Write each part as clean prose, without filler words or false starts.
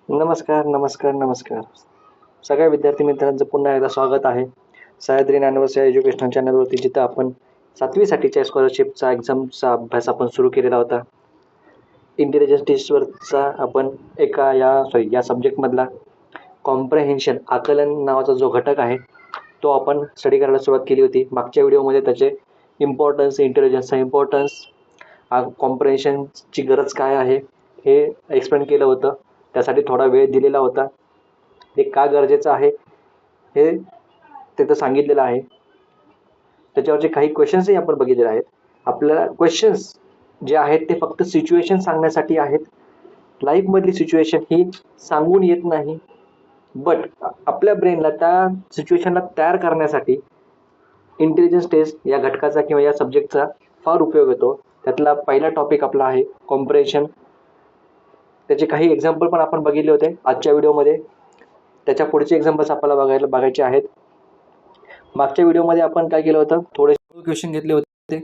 नमस्कार, नमस्कार, नमस्कार. सगळ्या विद्यार्थी मित्रांचं पुन्हा एकदा स्वागत आहे. सह्याद्री ज्ञानवंत एज्युकेशनल चॅनलवरती जिथं आपण 7वी साठीच्या स्कॉलरशिपचा एक्झामचा अभ्यास आपण सुरू केलेला होता. इंटेलिजन्स टेस्टवरचा आपण या सब्जेक्टमधला कॉम्प्रेहेन्शन आकलन नावाचा जो घटक आहे तो आपण स्टडी करायला सुरुवात केली होती. मागच्या व्हिडिओमध्ये त्याचे इम्पॉर्टन्स, इंटेलिजन्सचा इम्पॉर्टन्स, कॉम्प्रेहेन्शनची गरज काय आहे हे एक्सप्लेन केलं होतं. त्यासाठी थोडा वेळ दिलेला होता. ते का गरजेचं आहे हे तिथं सांगितलेलं आहे. त्याच्यावरचे काही क्वेश्चन्सही आपण बघितलेले आहेत. आपल्याला क्वेश्चन्स जे आहेत ते फक्त सिच्युएशन सांगण्यासाठी आहेत. लाईफमधली सिच्युएशन ही सांगून येत नाही, बट आपल्या ब्रेनला त्या सिच्युएशनला तयार करण्यासाठी इंटेलिजन्स टेस्ट या घटकाचा किंवा या सब्जेक्टचा फार उपयोग होतो. त्यातला पहिला टॉपिक आपला आहे कॉम्प्रेहेन्शन. त्याचे काही एक्झाम्पल पण आपण बघितले होते आजच्या व्हिडिओमध्ये. त्याच्या पुढचे एक्झाम्पल्स आपल्याला बघायचे आहेत. मागच्या व्हिडिओमध्ये आपण काय केलं होतं, थोडेसे क्वेश्चन घेतले होते.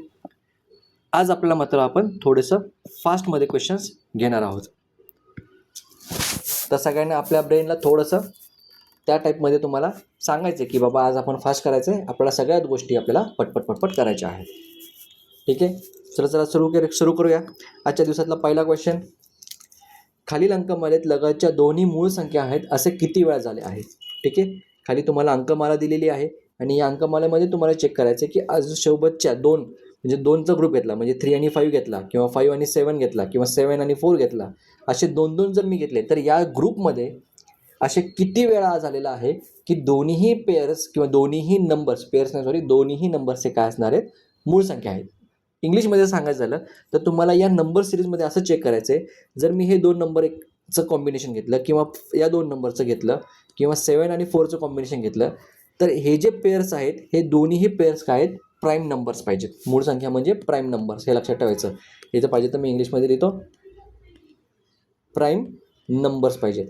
आज आपल्याला मात्र आपण थोडंसं फास्टमध्ये क्वेश्चन्स घेणार आहोत. तर सगळ्यांना आपल्या ब्रेनला थोडंसं त्या टाईपमध्ये तुम्हाला सांगायचं की बाबा आज आपण फास्ट करायचं आहे, आपल्याला सगळ्याच गोष्टी आपल्याला पटपट करायच्या आहेत. ठीक आहे, चला सुरू करूया. आजच्या दिवसातला पहिला क्वेश्चन, खालील अंकमालेत लगतच्या दोन्ही मूळ संख्या आहेत असे किती वेळा झाले आहेत. ठीक आहे, खाली तुम्हाला अंकमाला दिलेली आहे आणि या अंकमालेमध्ये तुम्हाला चेक करायचं आहे की आज सोबतच्या दोन म्हणजे दोनचा ग्रुप घेतला म्हणजे 3 आणि 5 घेतला किंवा 5 आणि 7 घेतला किंवा 7 आणि 4 घेतला, असे दोन जर मी घेतले तर या ग्रुपमध्ये असे किती वेळा झालेला आहे की दोन्हीही पेअर्स किंवा दोन्हीही नंबर्स, दोन्हीही नंबर्स हे काय असणार आहेत, मूळ संख्या आहेत. इंग्लिशमध्ये सांगायचं झालं तर तुम्हाला या नंबर सिरीजमध्ये असं चेक करायचं आहे, जर मी हे दोन नंबरचं कॉम्बिनेशन घेतलं किंवा या दोन नंबरचं घेतलं किंवा 7 आणि 4चं कॉम्बिनेशन घेतलं तर हे जे पेअर्स आहेत हे दोन्हीही पेअर्स काय आहेत, प्राईम नंबर्स पाहिजेत. मूळ संख्या म्हणजे प्राईम नंबर्स, हे लक्षात ठेवायचं. हे जर पाहिजे तर मी इंग्लिशमध्ये लिहितो, प्राईम नंबर्स पाहिजेत.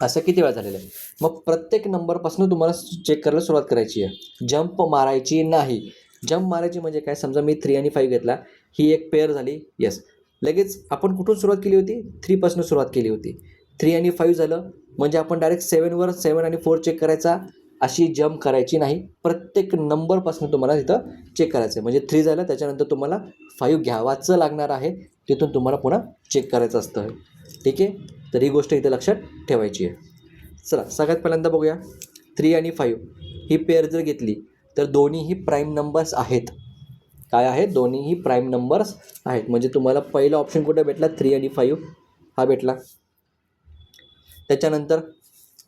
असं किती वेळा झालेलं आहे. मग प्रत्येक नंबरपासून तुम्हाला चेक करायला सुरुवात करायची आहे, जंप मारायची नाही. जंप मारायची म्हणजे काय, समजा मी 3 आणि 5 घेतला, ही एक पेअर झाली. येस, लगेच आपण कुठून सुरुवात केली होती, 3पासून सुरुवात केली होती. 3 आणि 5 झालं म्हणजे आपण डायरेक्ट 7वर 7 आणि 4 चेक करायचा, अशी जंप करायची नाही. प्रत्येक नंबरपासून तुम्हाला तिथं चेक करायचं आहे. म्हणजे 3 झालं त्याच्यानंतर तुम्हाला 5 घ्यावाचं लागणार आहे, तिथून तुम्हाला पुन्हा चेक करायचं असतं. ठीक आहे, तर ही गोष्ट इथे लक्षात ठेवायची आहे. चला सगळ्यात पहिल्यांदा बघूया, 3 आणि 5 ही पेअर जर घेतली तर दोन्हीही प्राईम नंबर्स आहेत. काय आहेत, दोन्हीही प्राईम नंबर्स आहेत. म्हणजे तुम्हाला पहिला ऑप्शन कुठे भेटला, 3 आणि 5 हा भेटला. त्याच्यानंतर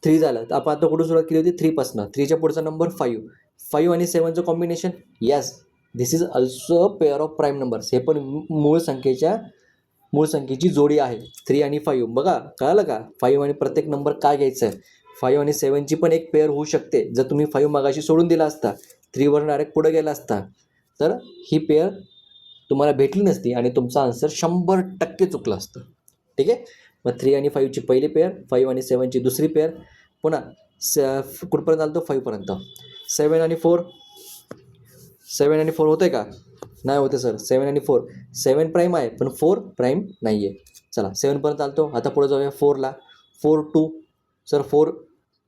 3 झालं तर आपण आता कुठून सुरुवात केली होती, 3पासून. 3च्या पुढचा नंबर 5 आणि 7चं combination. Yes, this is also pair of prime numbers. हे पण मूळ संख्येची जोडी आहे, 3 आणि 5. बघा कळालं का, 5 आणि प्रत्येक नंबर काय घ्यायचं आहे. 5 आणि 7ची पण एक पेअर होऊ शकते. जर तुम्ही 5 मागाशी सोडून दिला असता, 3वर डायरेक्ट पुढे गेला असता तर ही पेअर तुम्हाला भेटली नसती आणि तुमचा आन्सर 100% चुकलं असतं. ठीक आहे, मग 3 आणि 5ची पहिली पेअर, 5 आणि 7ची दुसरी पेअर. पुन्हा कुठपर्यंत आलं तो 5पर्यंत. 7 आणि 4 होतं आहे का, नाही होते सर. 7 आणि 7 प्राईम आहे पण 4 प्राईम नाही आहे. चला 7पर्यंत आलतो. आता पुढे जाऊया 4ला. 2 सर 4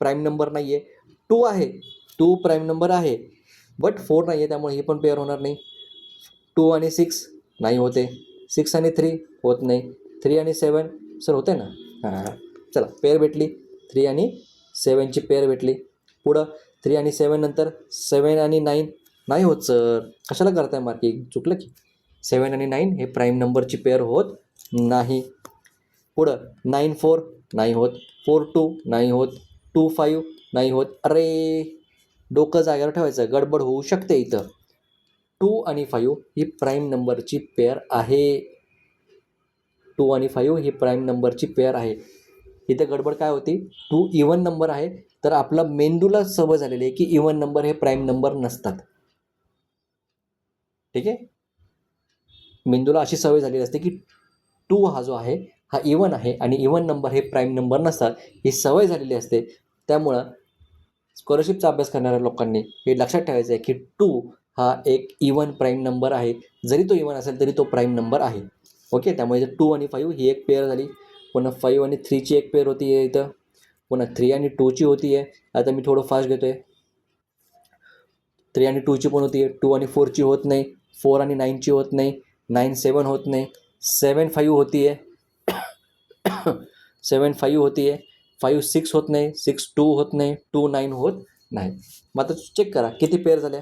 प्राईम नंबर नाही आहे. 2 आहे, 2 प्राईम नंबर आहे बट 4 नाही आहे, त्यामुळे ही पण पेअर होणार नाही. 2 आणि 6 नाही होते. 6 आणि 3 होत नाही. 3 आणि 7 सर होते ना. हां, चला पेअर भेटली, 3 आणि 7ची पेअर भेटली. पुढं 3 आणि 7 नंतर 7 आणि 9 नाही होत सर. कशाला करताय मार्किंग, चुकलं की. 7 आणि 9 हे प्राईम नंबरची पेअर होत नाही. पुढं 9 4 नाही होत. 4 2 नाही होत. 2 5 नाही होत. अरे डोकं जागेवर ठेवायचं, गडबड होऊ शकते इथं. 2 आणि 5 ही प्राईम नंबरची पेअर आहे. 2 आणि 5 ही प्राईम नंबरची पेअर आहे. इथे गडबड काय होती, 2 इव्हन नंबर आहे तर आपला मेंदूला सवय झालेली आहे की इव्हन नंबर हे प्राईम नंबर नसतात. ठीक आहे, मेंदूला अशी सवय झालेली असते की 2 हा जो आहे हा इव्हन आहे आणि इव्हन नंबर हे प्राईम नंबर नसतात, ही सवय झालेली असते. त्यामुळं स्कॉलरशिपचा अभ्यास करणाऱ्या लोकांनी हे लक्षात ठेवायचं आहे की 2 हा एक इव्हन प्राईम नंबर आहे. जरी तो इव्हन असेल तरी तो प्राईम नंबर आहे. ओके, त्यामुळे 2 आणि 5 ही एक पेअर झाली. पुन्हा 5 आणि 3ची एक पेअर होती आहे इथं, पुन्हा 3 आणि 2ची होती आहे. आता मी थोडं फास्ट घेतो आहे. 3 आणि 2ची पण होती आहे, 2 आणि 4ची होत नाही, 4 आणि 9ची होत नाही, 9 7 होत नाही, 7 5 होती आहे, 7 5 होती आहे, 5 6 होत नाही, 6 2 होत नाही, 2 9 होत नाही. मग आता चेक करा किती पेअर झाल्या.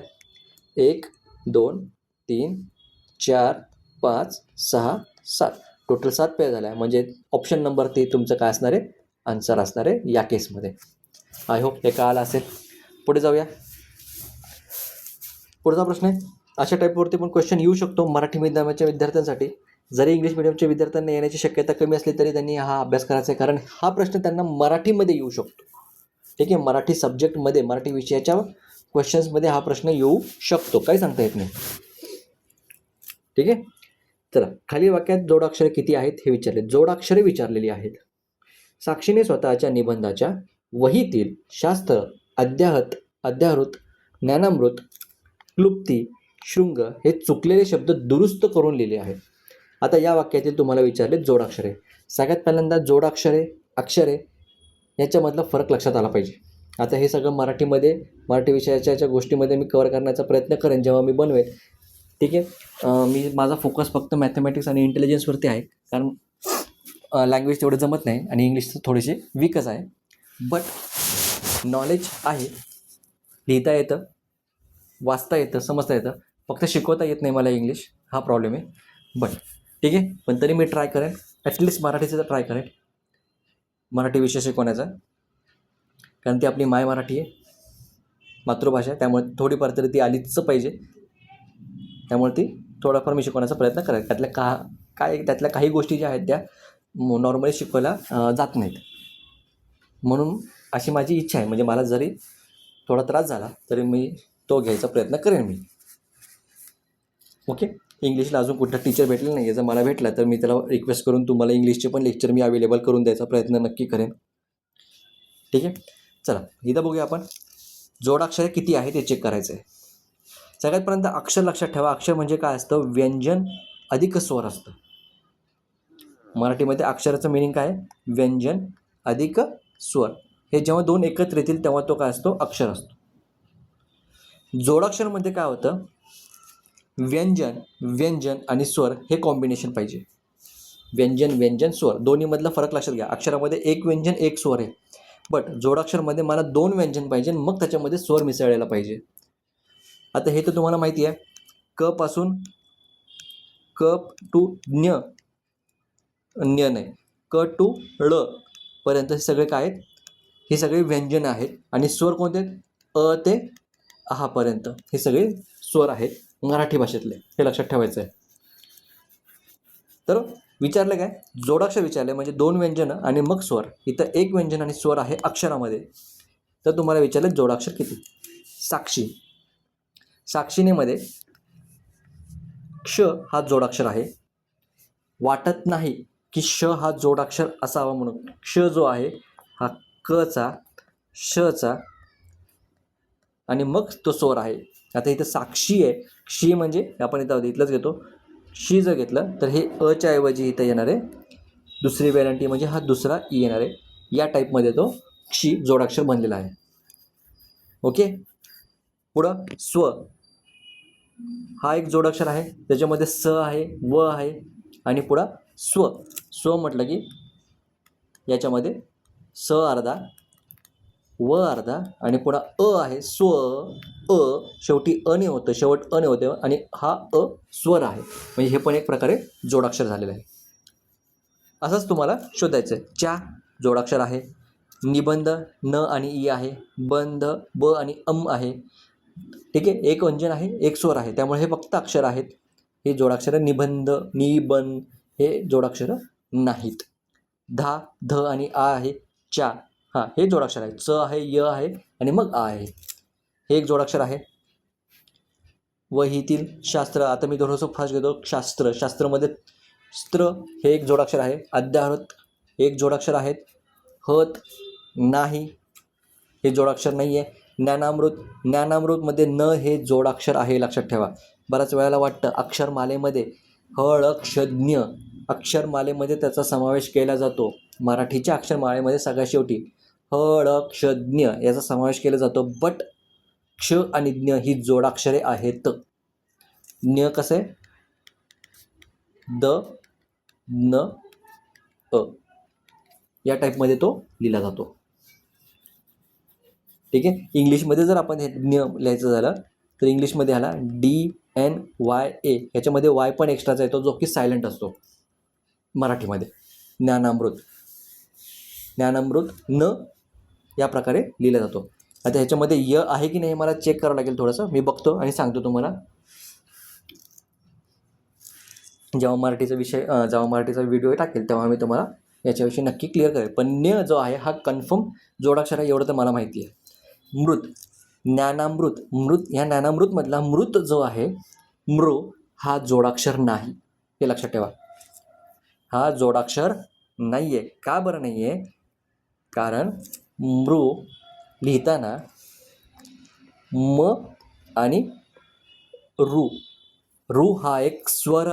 1 2 3 4 5 6 7 टोटल 7 पेअर झाल्या. म्हणजे ऑप्शन नंबर 3 तुमचं काय असणार आहे, आन्सर असणार आहे या केसमध्ये. आय होप हे कळालं असेल. पुढे जाऊया. पुढचा प्रश्न आहे, अशा टाईपवरती पण क्वेश्चन येऊ शकतो मराठी माध्यमाच्या विद्यार्थ्यांसाठी. जरी इंग्लिश मिडियमच्या विद्यार्थ्यांना येण्याची शक्यता कमी असली तरी त्यांनी हा अभ्यास करायचा आहे, कारण हा प्रश्न त्यांना मराठीमध्ये येऊ शकतो. ठीक आहे, मराठी सब्जेक्टमध्ये, मराठी विषयाच्या क्वेश्चन्समध्ये हा प्रश्न येऊ शकतो, काही सांगता येत नाही. ठीक आहे, चला खाली वाक्यात जोडाक्षरे किती आहेत हे विचारले. जोडाक्षरे विचारलेली आहेत. साक्षीने स्वतःच्या निबंधाच्या वहीतील शास्त्र, अध्याहृत, ज्ञानामृत, क्लुप्ती, शृंग हे चुकलेले शब्द दुरुस्त करून लिहिले आहेत. आता या वाक्यातील तुम्हाला विचारले जोडाक्षरे. सगळ्यात पहिल्यांदा जोडाक्षरे, अक्षरे याच्यामधला फरक लक्षात आला पाहिजे. आता हे सगळं मराठी विषयाच्या गोष्टीमध्ये मी कव्हर करण्याचा प्रयत्न करेन जेव्हा मी बनवेल. ठीक आहे, माझा फोकस फक्त मॅथमॅटिक्स आणि इंटेलिजन्सवरती आहे, कारण लँग्वेज तेवढं जमत नाही आणि इंग्लिश थोडीशी वीकच आहे. बट नॉलेज आहे, लिहिता येतं, वाचता येतं, समजता येतं, फक्त शिकवता येत नाही मला इंग्लिश, हा प्रॉब्लेम आहे. बट ठीक आहे, पण तरी मी ट्राय करेन, ॲटलिस्ट मराठीचं तर ट्राय करेन मराठी विषय शिकवण्याचा, कारण ती आपली माय मराठी आहे, मातृभाषा आहे, त्यामुळे थोडीफार तरी ती आलीच पाहिजे. त्यामुळे ती थोडाफार मी शिकवण्याचा प्रयत्न करेन. त्यातल्या काही गोष्टी ज्या आहेत त्या नॉर्मली शिकवायला जात नाहीत, म्हणून अशी माझी इच्छा आहे. म्हणजे मला जरी थोडा त्रास झाला तरी मी तो घ्यायचा प्रयत्न करेन मी. ओके, इंग्लिशला अजून कुठला टीचर भेटलेला नाही आहे. जर मला भेटला तर मी त्याला रिक्वेस्ट करून तुम्हाला इंग्लिशचे पण लेक्चर मी अवेलेबल करून द्यायचा प्रयत्न नक्की करेन. ठीक आहे, चला इथं बघूया आपण. जोडाक्षरे किती आहे ते चेक करायचं आहे. सगळ्यात पर्यंत अक्षर लक्षात ठेवा. अक्षर म्हणजे काय असतं, व्यंजन अधिक स्वर असतं. मराठीमध्ये अक्षराचं मिनिंग काय आहे, व्यंजन अधिक स्वर. हे जेव्हा दोन एकत्र येतील तेव्हा तो काय असतो, अक्षर असतो. जोडाक्षरमध्ये काय होतं, व्यंजन आणि स्वर हे कॉम्बिनेशन पाहिजे. व्यंजन स्वर दोन्हीमधला फरक लक्षात घ्या. अक्षरामध्ये एक व्यंजन एक स्वर आहे, बट जोडाक्षरमध्ये मला 2 व्यंजन पाहिजे, मग त्याच्यामध्ये स्वर मिसळलेला पाहिजे. आता हे तर तुम्हाला माहिती आहे, क पासून क टू न्य नाही, क टू ळ पर्यंत हे सगळे काय आहेत, हे सगळे व्यंजन आहेत. आणि स्वर कोणते आहेत, अ ते आहा पर्यंत हे सगळे स्वर आहेत मराठी भाषेतले, हे लक्षात ठेवायचं आहे. तर विचारलं काय, जोडाक्षर विचारले म्हणजे 2 व्यंजन आणि मग स्वर. इथं एक व्यंजन आणि स्वर आहे अक्षरामध्ये. तर तुम्हाला विचारलं जोडाक्षर किती. साक्षीनेमध्ये क्ष हा जोडाक्षर आहे. वाटत नाही की श हा जोडाक्षर असावा म्हणून. क्ष जो आहे हा कचा, शचा आणि मग तो स्वर आहे. आता इथं साक्षी आहे, क्षी म्हणजे आपण इथलंच घेतो. शी जर घेतलं तर हे अच्या ऐवजी इथं येणार आहे दुसरी व्हॅरायटी, म्हणजे हा दुसरा ई येणार आहे. या टाईपमध्ये तो क्षी जोडाक्षर बनलेला आहे. ओके, पुढं स्व हा एक जोडाक्षर आहे, त्याच्यामध्ये स आहे, व आहे आणि पुढं स्व म्हटलं की याच्यामध्ये स अर्धा, व अर्धा आणि पुढं अ आहे. स्व अ शेवटी अने होतं, शेवट अने होते आणि हा अ स्वर आहे. म्हणजे हे पण एक प्रकारे जोडाक्षर झालेलं आहे. असंच तुम्हाला शोधायचं आहे. च्या जोडाक्षर आहे. निबंध न आणि ई आहे. बंध ब आणि आहे. ठीक आहे, एक व्यंजन आहे, एक स्वर आहे, त्यामुळे हे फक्त अक्षर आहेत. हे जोडाक्षरं निबंध, निबंध हे जोडाक्षरं नाहीत. ध आणि आ आहे. च्या हे जोडाक्षर आहे. च आहे, य आहे आणि मग आ आहे. हे एक जोडाक्षर आहे. वहीतील शास्त्र, आता मी थोडंसं फास्ट घेतो. शास्त्रमध्ये स्त्र हे एक जोडाक्षर आहे. अध्याहृत एक जोडाक्षर आहेत. हत नाही हे जोडाक्षर नाही आहे. ज्ञानामृतमध्ये न हे जोडाक्षर आहे, लक्षात ठेवा. बऱ्याच वेळेला वाटतं अक्षरमालेमध्ये हळक्षज्ञ अक्षरमालेमध्ये त्याचा समावेश केला जातो. मराठीच्या अक्षरमाळेमध्ये सगळ्यात शेवटी हळक्षज्ञ याचा समावेश केला जातो. बट क्ष आणि ज्ञ ही जोडाक्षरे आहेत. ज्ञ कसं आहे? द न अ या टाईपमध्ये तो लिहिला जातो. ठीक आहे. इंग्लिशमध्ये जर आपण हे ज्ञ लिहायचं झालं तर इंग्लिशमध्ये आला DNYA, याच्यामध्ये वाय पण एक्स्ट्राचा येतो जो की सायलेंट असतो. मराठीमध्ये ज्ञानामृत न या प्रकारे लिहिला जातो. आता ह्याच्यामध्ये य आहे की नाही मला चेक करावं लागेल थोडंसं, मी बघतो आणि सांगतो तुम्हाला. जेव्हा मराठीचा व्हिडिओ टाकेल तेव्हा मी तुम्हाला याच्याविषयी नक्की क्लिअर करेल. पण न्य जो आहे हा कन्फर्म जोडाक्षर आहे एवढं तर मला माहिती आहे. मृत, ज्ञानामृत, ह्या ज्ञानामृतमधला मृत जो आहे मृ हा जोडाक्षर नाही, हे लक्षात ठेवा. हा जोडाक्षर नाही आहे. का बरं नाही आहे? कारण मृ लिहिताना म आणि रू हा एक स्वर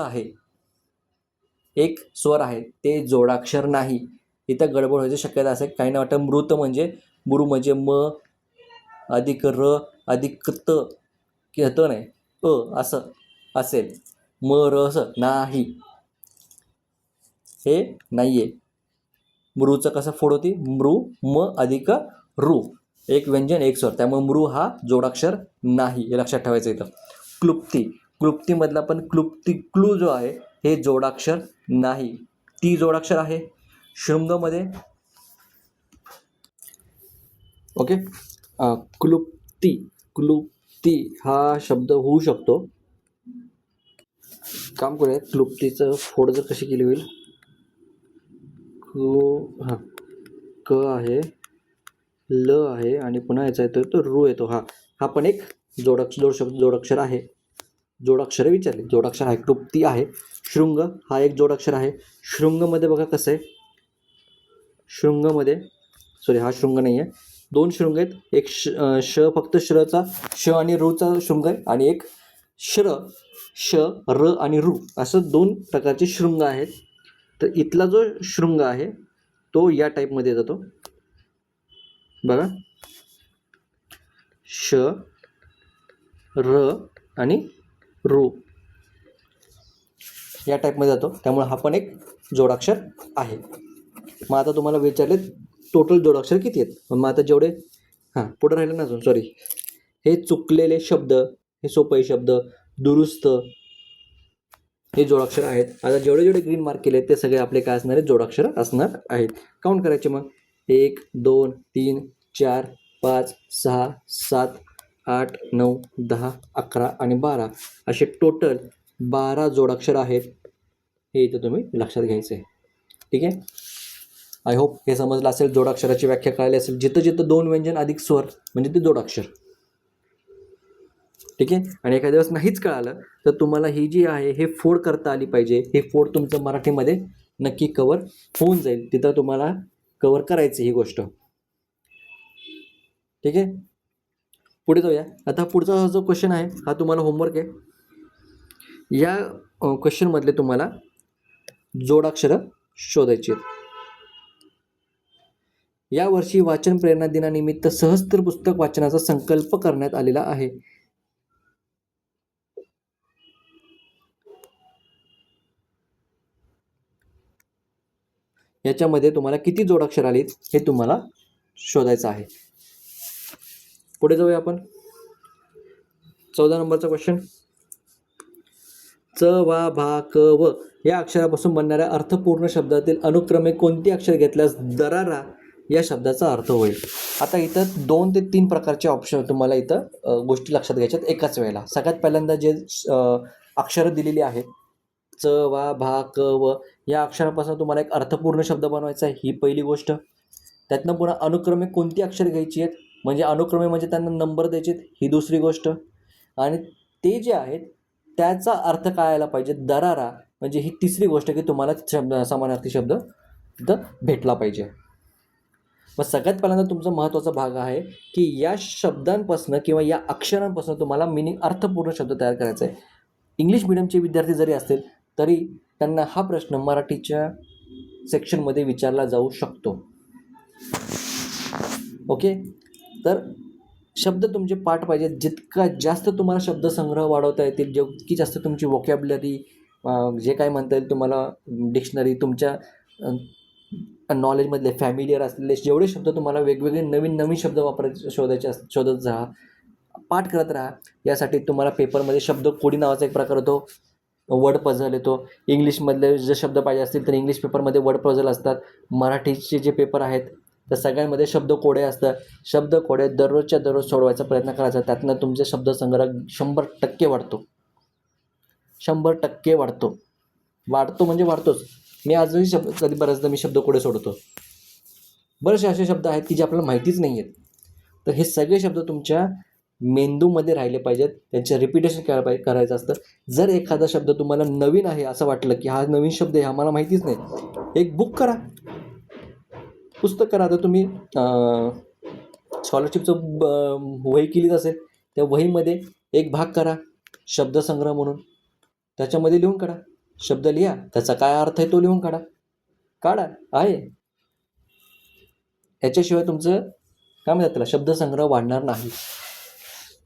आहे, ते जोडाक्षर नाही. इथं गडबड व्हायची शक्यता असेल. काही ना वाटतं मृत म्हणजे म अधिक र अधिक त किंवा त नाही असं असेल. म र असं नाही, हे नाही आहे. मृचं कसं फोड होती? म अधिक रू, एक व्यंजन एक स्वर, त्यामुळे मृ हा जोडाक्षर नाही, हे लक्षात ठेवायचं. इथं क्लुप्तीमधला पण क्लू जो आहे हे जोडाक्षर नाही, ती जोडाक्षर आहे. शृंगमध्ये ओके. क्लुप्ती हा शब्द होऊ शकतो. काम करूया, क्लुप्तीचं फोड जर कशी केली होईल. क आहे, ल आहे आणि पुन्हा याचा येतो तो रू येतो. हा पण एक जोडाक्षर आहे. जोडाक्षर विचारले, जोडाक्षर आहे. क्लुप्ती आहे. शृंग हा एक जोडाक्षर आहे. शृंगमध्ये बघा कसं आहे, हा शृंग नाही आहे, दोन शृंग आहेत. एक फक्त श्रचा श आणि रूचा शृंग आहे आणि एक श र आणि रू असं दोन प्रकारचे शृंग आहेत. तर इथला जो शृंग आहे तो या टाईपमध्ये जातो बघा, श र आणि रू या टाईपमध्ये जातो. त्यामुळे हा पण एक जोडाक्षर आहे. मग आता तुम्हाला विचारले टोटल जोडाक्षर किती आहेत. मग आता जेवढे पुढे राहिले ना अजून, सॉरी, हे चुकलेले शब्द, हे सोपे शब्द, दुरुस्त, हे जोडाक्षर आहेत. आता जेवढे ग्रीन मार्क केले ते सगळे आपले काय असणार आहेत? जोडाक्षर असणार आहेत. काउंट करायचे मग 1 2 3 4 5 6 7 8 9 10 11 आणि 12 असे टोटल 12 जोडाक्षर आहेत. हे इथं तुम्ही लक्षात घ्यायचं आहे. ठीक आहे. आय होप हे समजलं असेल. जोडाक्षराची व्याख्या कळाली असेल. जिथं दोन व्यंजन अधिक स्वर म्हणजे ते जोडाक्षर. ठीक आहे. आणि एखाद्या वेळेस नाहीच कळालं तर तुम्हाला ही जी आहे हे फोड करता आली पाहिजे. हे फोड तुमचं मराठीमध्ये नक्की कवर होऊन जाईल. तिथं तुम्हाला कवर करायची ही गोष्ट. ठीक आहे. पुढे जाऊया. आता पुढचा हा जो क्वेश्चन आहे हा तुम्हाला होमवर्क आहे. या क्वेश्चनमधले तुम्हाला जोडाक्षरं शोधायची आहेत. यावर्षी वाचन प्रेरणा दिनानिमित्त सहस्त्र पुस्तक वाचनाचा संकल्प करण्यात आलेला आहे. याच्यामध्ये तुम्हाला किती जोडाक्षर आलीत हे तुम्हाला शोधायचं आहे. पुढे जाऊया आपण. 14 नंबरचा क्वेश्चन. च वा भा क व या अक्षरापासून बनणाऱ्या अर्थपूर्ण शब्दातील अनुक्रमे कोणती अक्षर घेतल्यास दरारा या शब्दाचा अर्थ होईल. आता इथं 2 ते 3 प्रकारचे ऑप्शन तुम्हाला इथं गोष्टी लक्षात घ्यायच्यात एकाच वेळेला. सगळ्यात पहिल्यांदा जे अक्षरं दिलेली आहेत च वा भा क व या अक्षरापासून तुम्हाला एक अर्थपूर्ण शब्द बनवायचा आहे, ही पहिली गोष्ट. त्यातनं पुन्हा अनुक्रमे कोणती अक्षर घ्यायची आहेत म्हणजे अनुक्रमे म्हणजे त्यांना नंबर द्यायचे आहेत, ही दुसरी गोष्ट. आणि ते जे आहेत त्याचा अर्थ काय आला पाहिजे दरारा म्हणजे ही तिसरी गोष्ट की तुम्हाला समानार्थी शब्द तिथं भेटला पाहिजे. मग सगळ्यात पहिल्यांदा तुमचा महत्त्वाचा भाग आहे की या शब्दांपासून किंवा या अक्षरांपासून तुम्हाला अर्थपूर्ण शब्द तयार करायचा आहे. इंग्लिश मिडियमचे विद्यार्थी जरी असतील तरी त्यांना हा प्रश्न मराठीच्या सेक्शनमध्ये विचारला जाऊ शकतो. ओके, तर शब्द तुमचे पाठ पाहिजेत. जितका जास्त तुम्हाला शब्दसंग्रह वाढवता येतील, जितकी जास्त तुमची व्होकॅब्युलरी, जे काय म्हणता येईल तुम्हाला, डिक्शनरी, तुमच्या नॉलेजमधले फॅमिलियर असलेले जेवढे शब्द तुम्हाला वेगवेगळे नवीन नवीन शब्द वापरायचे शोधत राहा, पाठ करत राहा. यासाठी तुम्हाला पेपरमध्ये शब्द कोडी नावाचा एक प्रकार होतो, वर्ड पझल येतो. इंग्लिशमधले जे शब्द पाहिजे असतील तर इंग्लिश पेपरमध्ये वर्ड पझल असतात. मराठीचे जे पेपर आहेत तर सगळ्यांमध्ये शब्द कोडे असतात. शब्द कोडे दररोजच्या दररोज सोडवायचा प्रयत्न करायचा. त्यातनं तुमचे शब्दसंग्रह 100% वाढतो. 100% वाढतो म्हणजे वाढतोच. मी आजही कधी बऱ्याचदा मी शब्द कोडे सोडतो. बरेचसे असे शब्द आहेत की जे आपल्याला माहितीच नाही आहेत. तर हे सगळे शब्द तुमच्या मेंदूमध्ये राहिले पाहिजेत. त्यांचं रिपिटेशन करायचं असतं. जर एखादा शब्द तुम्हाला नवीन आहे असं वाटलं की हा नवीन शब्द आहे, हा मला माहितीच नाही, एक बुक करा, पुस्तक करा. आता तुम्ही स्कॉलरशिपचं वही केलीच असेल, त्या वहीमध्ये एक भाग करा शब्दसंग्रह म्हणून. त्याच्यामध्ये लिहून काढा, शब्द लिहा, त्याचा काय अर्थ आहे तो लिहून काढा आहे. याच्याशिवाय तुमचं काय म्हणतात त्याला, शब्दसंग्रह वाढणार नाही.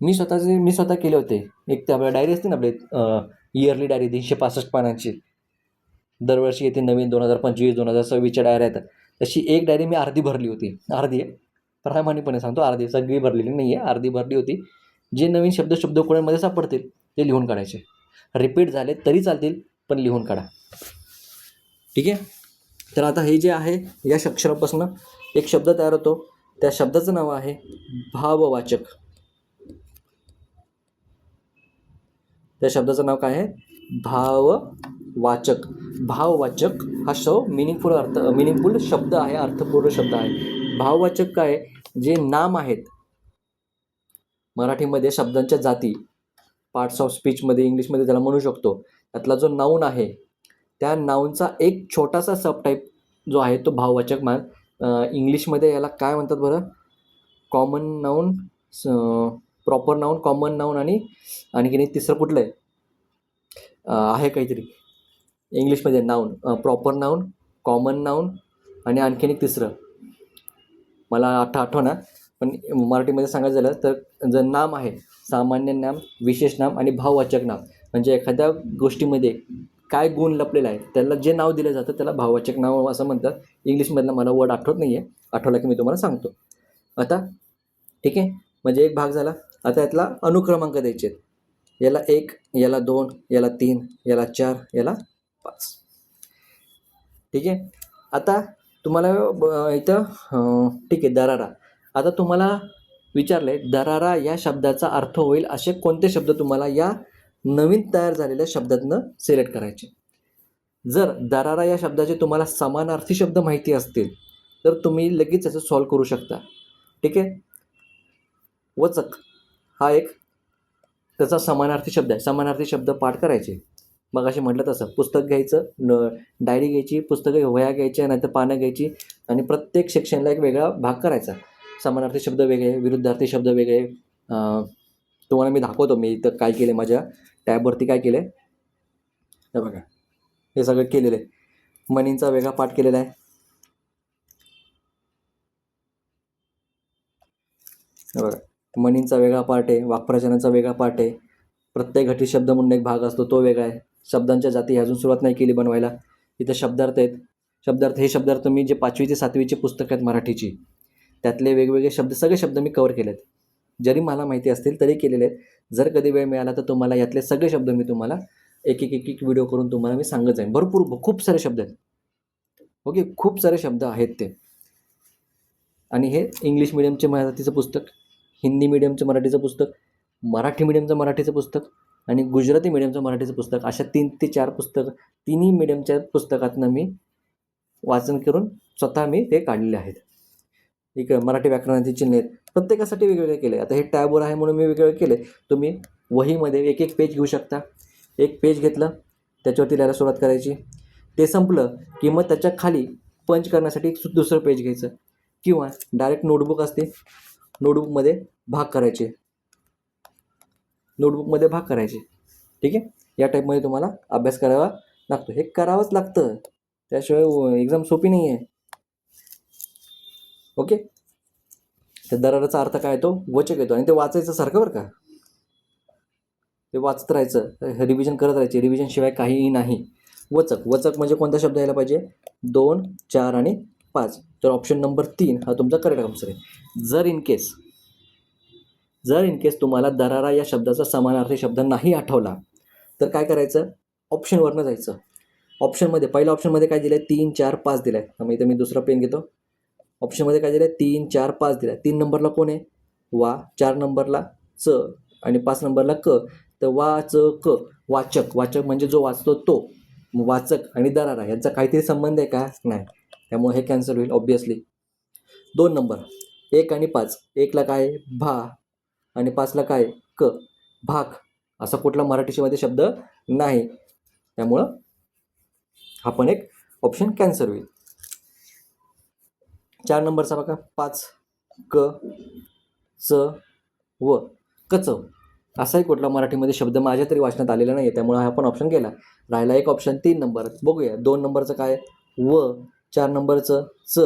मी स्वतः केले होते. एक तर आपल्या डायरी असते ना, आपले इयरली डायरी 365 पानांची, दरवर्षी येते नवीन 2025 2026च्या डायऱ्या येतात. तशी एक डायरी मी अर्धी भरली होती. अर्धी आहे, प्रामाणिकपणे सांगतो, अर्धी, सगळी भरलेली नाही आहे, अर्धी भरली होती. जे नवीन शब्दकोळ्यामध्ये सापडतील ते लिहून काढायचे. रिपीट झाले तरी चालतील पण लिहून काढा. ठीक आहे. तर आता हे जे आहे, या अक्षरापासून एक शब्द तयार होतो. त्या शब्दाचं नाव आहे भाववाचक. त्या शब्दाचं नाव काय आहे? भाववाचक. भाववाचक हा मिनिंगफुल शब्द आहे, अर्थपूर्ण शब्द आहे. भाववाचक काय? जे नाम आहेत मराठीमध्ये, शब्दांच्या जाती, पार्ट्स ऑफ स्पीचमध्ये इंग्लिशमध्ये त्याला म्हणू शकतो, त्यातला जो नाऊन आहे त्या नाऊनचा एक छोटासा सबटाईप जो आहे तो भाववाचक. इंग्लिशमध्ये याला काय म्हणतात बरं? Common noun, proper noun, common noun आणि आणखीन एक तिसरं कुठलं आहे काहीतरी इंग्लिशमध्ये. Noun, proper noun, common noun आणि आणखीन एक तिसरं मला आठवना, पण मराठीमध्ये सांगायचं झालं तर जर नाम आहे, सामान्य नाम, विशेष नाम आणि भाववाचक नाम. म्हणजे एखाद्या गोष्टीमध्ये काय गुण लपलेला आहे त्याला जे नाव दिलं जातं त्याला भाववाचक नाव असं म्हणतात. इंग्लिशमधला मला वर्ड आठवत नाही आहे, आठवला की मी तुम्हाला सांगतो आता. ठीक आहे, म्हणजे एक भाग झाला. आता यातला अनुक्रमांक द्यायचे आहेत. याला 1, याला 2, याला 3, याला 4, याला 5. ठीक आहे. आता तुम्हाला इथं ठीक आहे, दरारा. आता तुम्हाला विचारलं आहे दरारा या शब्दाचा अर्थ होईल असे कोणते शब्द तुम्हाला या नवीन तयार झालेल्या शब्दातनं सिलेक्ट करायचे. जर दरारा या शब्दाचे तुम्हाला समानार्थी शब्द माहिती असतील तर तुम्ही लगेच याचं सॉल्व करू शकता. ठीक आहे. वचक हा एक त्याचा समानार्थी शब्द आहे. समानार्थी शब्द पाठ करायचे. मग असे म्हटलं तसं पुस्तक घ्यायचं, डायरी घ्यायची, पुस्तकं वह्या घ्यायच्या, नाहीतर पानं घ्यायची आणि प्रत्येक सेक्शनला एक वेगळा भाग करायचा. समानार्थी शब्द वेगळे, विरुद्धार्थी शब्द वेगळे. तुम्हाला मी दाखवतो मी इथं काय केलं, माझ्या टॅबवरती काय केलं आहे हे बघा. हे सगळं केलेलं आहे. मनींचा वेगळा पाठ केलेला आहे. हे बघा, मनींचा वेगळा पार्ट आहे, वाक्प्रचारांचा वेगळा पार्ट आहे, प्रत्येक घटित शब्द म्हणून एक भाग असतो तो वेगळा आहे. शब्दांच्या जाती अजून सुरुवात नाही केली बनवायला. इथं शब्दार्थ आहेत. हे शब्दार्थ मी जे 5वी ते 7वीचे पुस्तक आहेत मराठीची त्यातले वेगवेगळे शब्द, सगळे शब्द मी कवर केलेत. जरी मला माहिती असतील तरी केलेले आहेत. जर कधी वेळ मिळाला तर तुम्हाला यातले सगळे शब्द मी तुम्हाला एक व्हिडिओ करून तुम्हाला मी सांगत जाईन. खूप सारे शब्द आहेत. ओके, खूप सारे शब्द आहेत ते. आणि हे इंग्लिश मिडियमचे मराठीचं पुस्तक, हिंदी मिडियमचं मराठीचं पुस्तक, मराठी मिडियमचं मराठीचं पुस्तक आणि गुजराती मिडियमचं मराठीचं पुस्तक, अशा 3 ते 4 पुस्तकं तिन्ही मिडियमच्या पुस्तकातनं मी वाचन करून स्वतः मी ते काढलेले आहेत. एक मराठी व्याकरणाची चिन्ह आहेत, प्रत्येकासाठी वेगवेगळे केले. आता हे टॅबवर आहे म्हणून मी वेगवेगळे केले. तुम्ही वहीमध्ये एक पेज घेऊ शकता. एक पेज घेतलं, त्याच्यावरती लिहायला सुरुवात करायची. ते संपलं की मग त्याच्या खाली पंच करण्यासाठी दुसरं पेज घ्यायचं किंवा डायरेक्ट नोटबुक असते, नोटबुकमध्ये भाग करायचे. ठीक आहे. या टाईपमध्ये तुम्हाला अभ्यास करावा लागतो. हे करावंच लागतं, त्याशिवाय एक्झाम सोपी नाही आहे. ओके. तर दराराचा अर्थ काय येतो? वचक येतो. आणि ते वाचायचं सारखं बरं का, ते वाचत राहायचं, रिव्हिजन करत राहायचे. रिव्हिजन शिवाय काहीही नाही. वचक, वचक म्हणजे कोणता शब्द यायला पाहिजे? 2, 4 आणि 5. तर ऑप्शन नंबर 3 हा तुमचा करेक्ट आन्सर आहे. जर इन केस तुम्हाला दरारा या शब्दाचा समानार्थी शब्द नाही आठवला तर काय करायचं? ऑप्शनवरनं जायचं. ऑप्शनमध्ये पहिल्या ऑप्शनमध्ये काय दिलं आहे? 3, 4, 5 दिलं आहे. मग इथं मी दुसरा पेन घेतो. ऑप्शनमध्ये काय दिलं आहे? 3, 4, 5 दिलं आहे. 3 नंबरला कोण आहे? वा. 4 नंबरला च आणि 5 नंबरला क. तर वा च क, वाचक. वाचक म्हणजे जो वाचतो तो. वाचक आणि दरारा यांचा काहीतरी संबंध आहे का? नाही. त्यामुळे हे कॅन्सल होईल ऑब्विसली. 2 नंबर 1 आणि 5. 1ला काय आहे? भा आणि 5ला काय आहे? क. भाग. असा कुठला मराठीमध्ये शब्द नाही. त्यामुळं हा पण एक ऑप्शन कॅन्सल होईल. 4 नंबरचा बघा, 5 क च व कचव. असाही कुठला मराठीमध्ये शब्द माझ्या तरी वाचण्यात आलेला नाही आहे, त्यामुळे हा पण ऑप्शन गेला. राहिला एक ऑप्शन 3 नंबर. बघूया. 2 नंबरचं काय? व. 4 नंबरचं च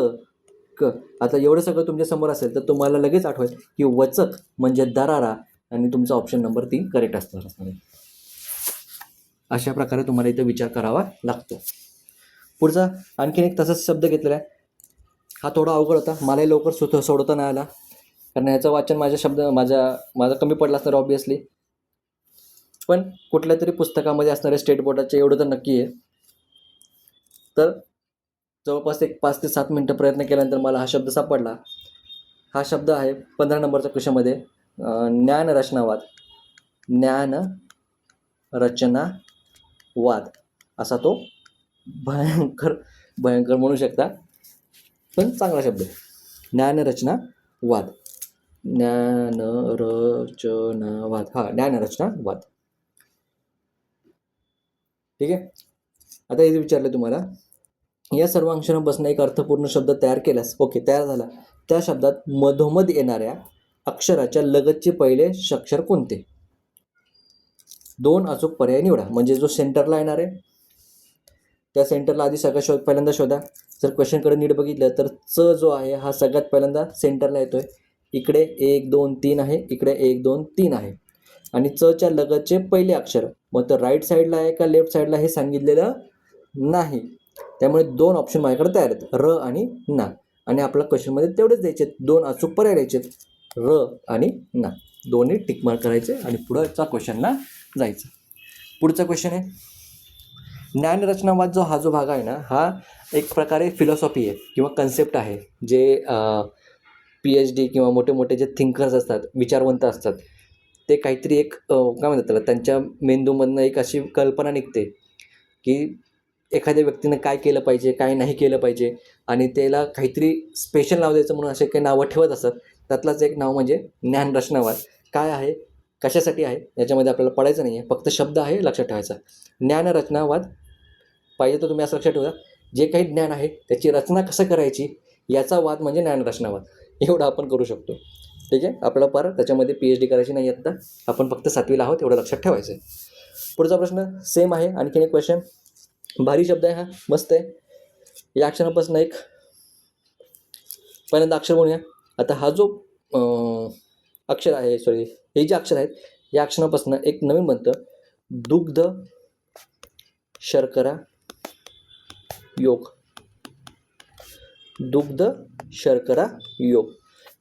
क. आता एवढं सगळं तुमच्यासमोर असेल तर तुम्हाला लगेच आठवेल की वचक म्हणजे दरारा, आणि तुमचा ऑप्शन नंबर 3 करेक्ट असणार. अशा प्रकारे तुम्हाला इथं विचार करावा लागतो. पुढचा आणखीन एक तसाच शब्द घेतलेला आहे. हा थोडा अवघड होता, मलाही लवकर सोडवता नाही आला, कारण याचं वाचन माझा कमी पडला असणार ऑब्वियसली. पण कुठल्या तरी पुस्तकामध्ये असणारे स्टेट बोर्डाचे एवढं तर नक्की आहे. तर जवळपास एक 5 ते 7 मिनटं प्रयत्न केल्यानंतर मला हा शब्द सापडला. हा शब्द आहे 15 नंबरच्या क्वेश्चनमध्ये, ज्ञानरचनावाद. ज्ञानरचनावाद असा तो भयंकर म्हणू शकता, पण चांगला शब्द आहे. ज्ञानरचनावाद. ज्ञानरचनावाद. ठीक आहे. आता इथे विचारलं तुम्हाला, या सर्व अंशांपासून एक अर्थपूर्ण शब्द तयार केल्यास, ओके तयार झाला, त्या शब्दात मधोमध येणाऱ्या अक्षराच्या लगतचे पहिले अक्षर कोणते? 2 अचूक पर्याय निवडा. म्हणजे जो सेंटरला येणार आहे त्या सेंटरला आधी सगळ्यात पहिल्यांदा शोधा. जर क्वेश्चनकडे नीट बघितलं तर च जो आहे हा सगळ्यात पहिल्यांदा सेंटरला येतोय. इकडे 1, 2, 3 आहे, इकडे 1, 2, 3 आहे, आणि चच्या लगतचे पहिले अक्षर. मग तर राईट साईडला आहे का लेफ्ट साईडला हे सांगितलेलं नाही. त्यामुळे 2 ऑप्शन माझ्याकडे तयार आहेत, र आणि ना. आणि आपल्या क्वेश्चनमध्ये तेवढेच द्यायचे, 2 अचूक पर्याय द्यायचे, र आणि ना. दोन्ही टिकमार्क करायचे आणि पुढचा क्वेश्चनला जायचं. पुढचा क्वेश्चन आहे, ज्ञानरचनावाद जो भाग आहे ना, हा एक प्रकारे फिलॉसॉफी आहे किंवा कन्सेप्ट आहे. जे PhD किंवा मोठे मोठे जे थिंकर्स असतात, विचारवंत असतात, ते काहीतरी एक काय म्हणतात त्याला, त्यांच्या मेंदूमधनं एक अशी कल्पना निघते की एखाद्या व्यक्तीनं काय केलं पाहिजे, काय नाही केलं पाहिजे, आणि त्याला काहीतरी स्पेशल नाव द्यायचं म्हणून असे काही नावं ठेवत असतात. त्यातलाच एक नाव म्हणजे ज्ञानरचनावाद. काय आहे, कशासाठी आहे, याच्यामध्ये आपल्याला पडायचं नाही आहे, फक्त शब्द आहे, लक्षात ठेवायचा. ज्ञानरचनावाद पाहिजे तर तुम्ही असं लक्षात ठेवा, जे काही ज्ञान आहे त्याची रचना कसं करायची याचा वाद म्हणजे ज्ञानरचनावाद. एवढं आपण करू शकतो. ठीक आहे. आपल्याला पार त्याच्यामध्ये PhD करायची नाही आत्ता, आपण फक्त 7वीला आहोत, एवढं लक्षात ठेवायचं आहे. पुढचा प्रश्न सेम आहे, आणखीन एक क्वेश्चन. भारी शब्द आहे हा, मस्त आहे. या अक्षरापासून एक पहिल्यांदा अक्षर म्हणूया. आता हा जो अक्षर आहे, हे जे अक्षर आहेत, या अक्षरापासून एक नवीन बनतं, दुग्ध शर्करा योग. दुग्ध शर्करा योग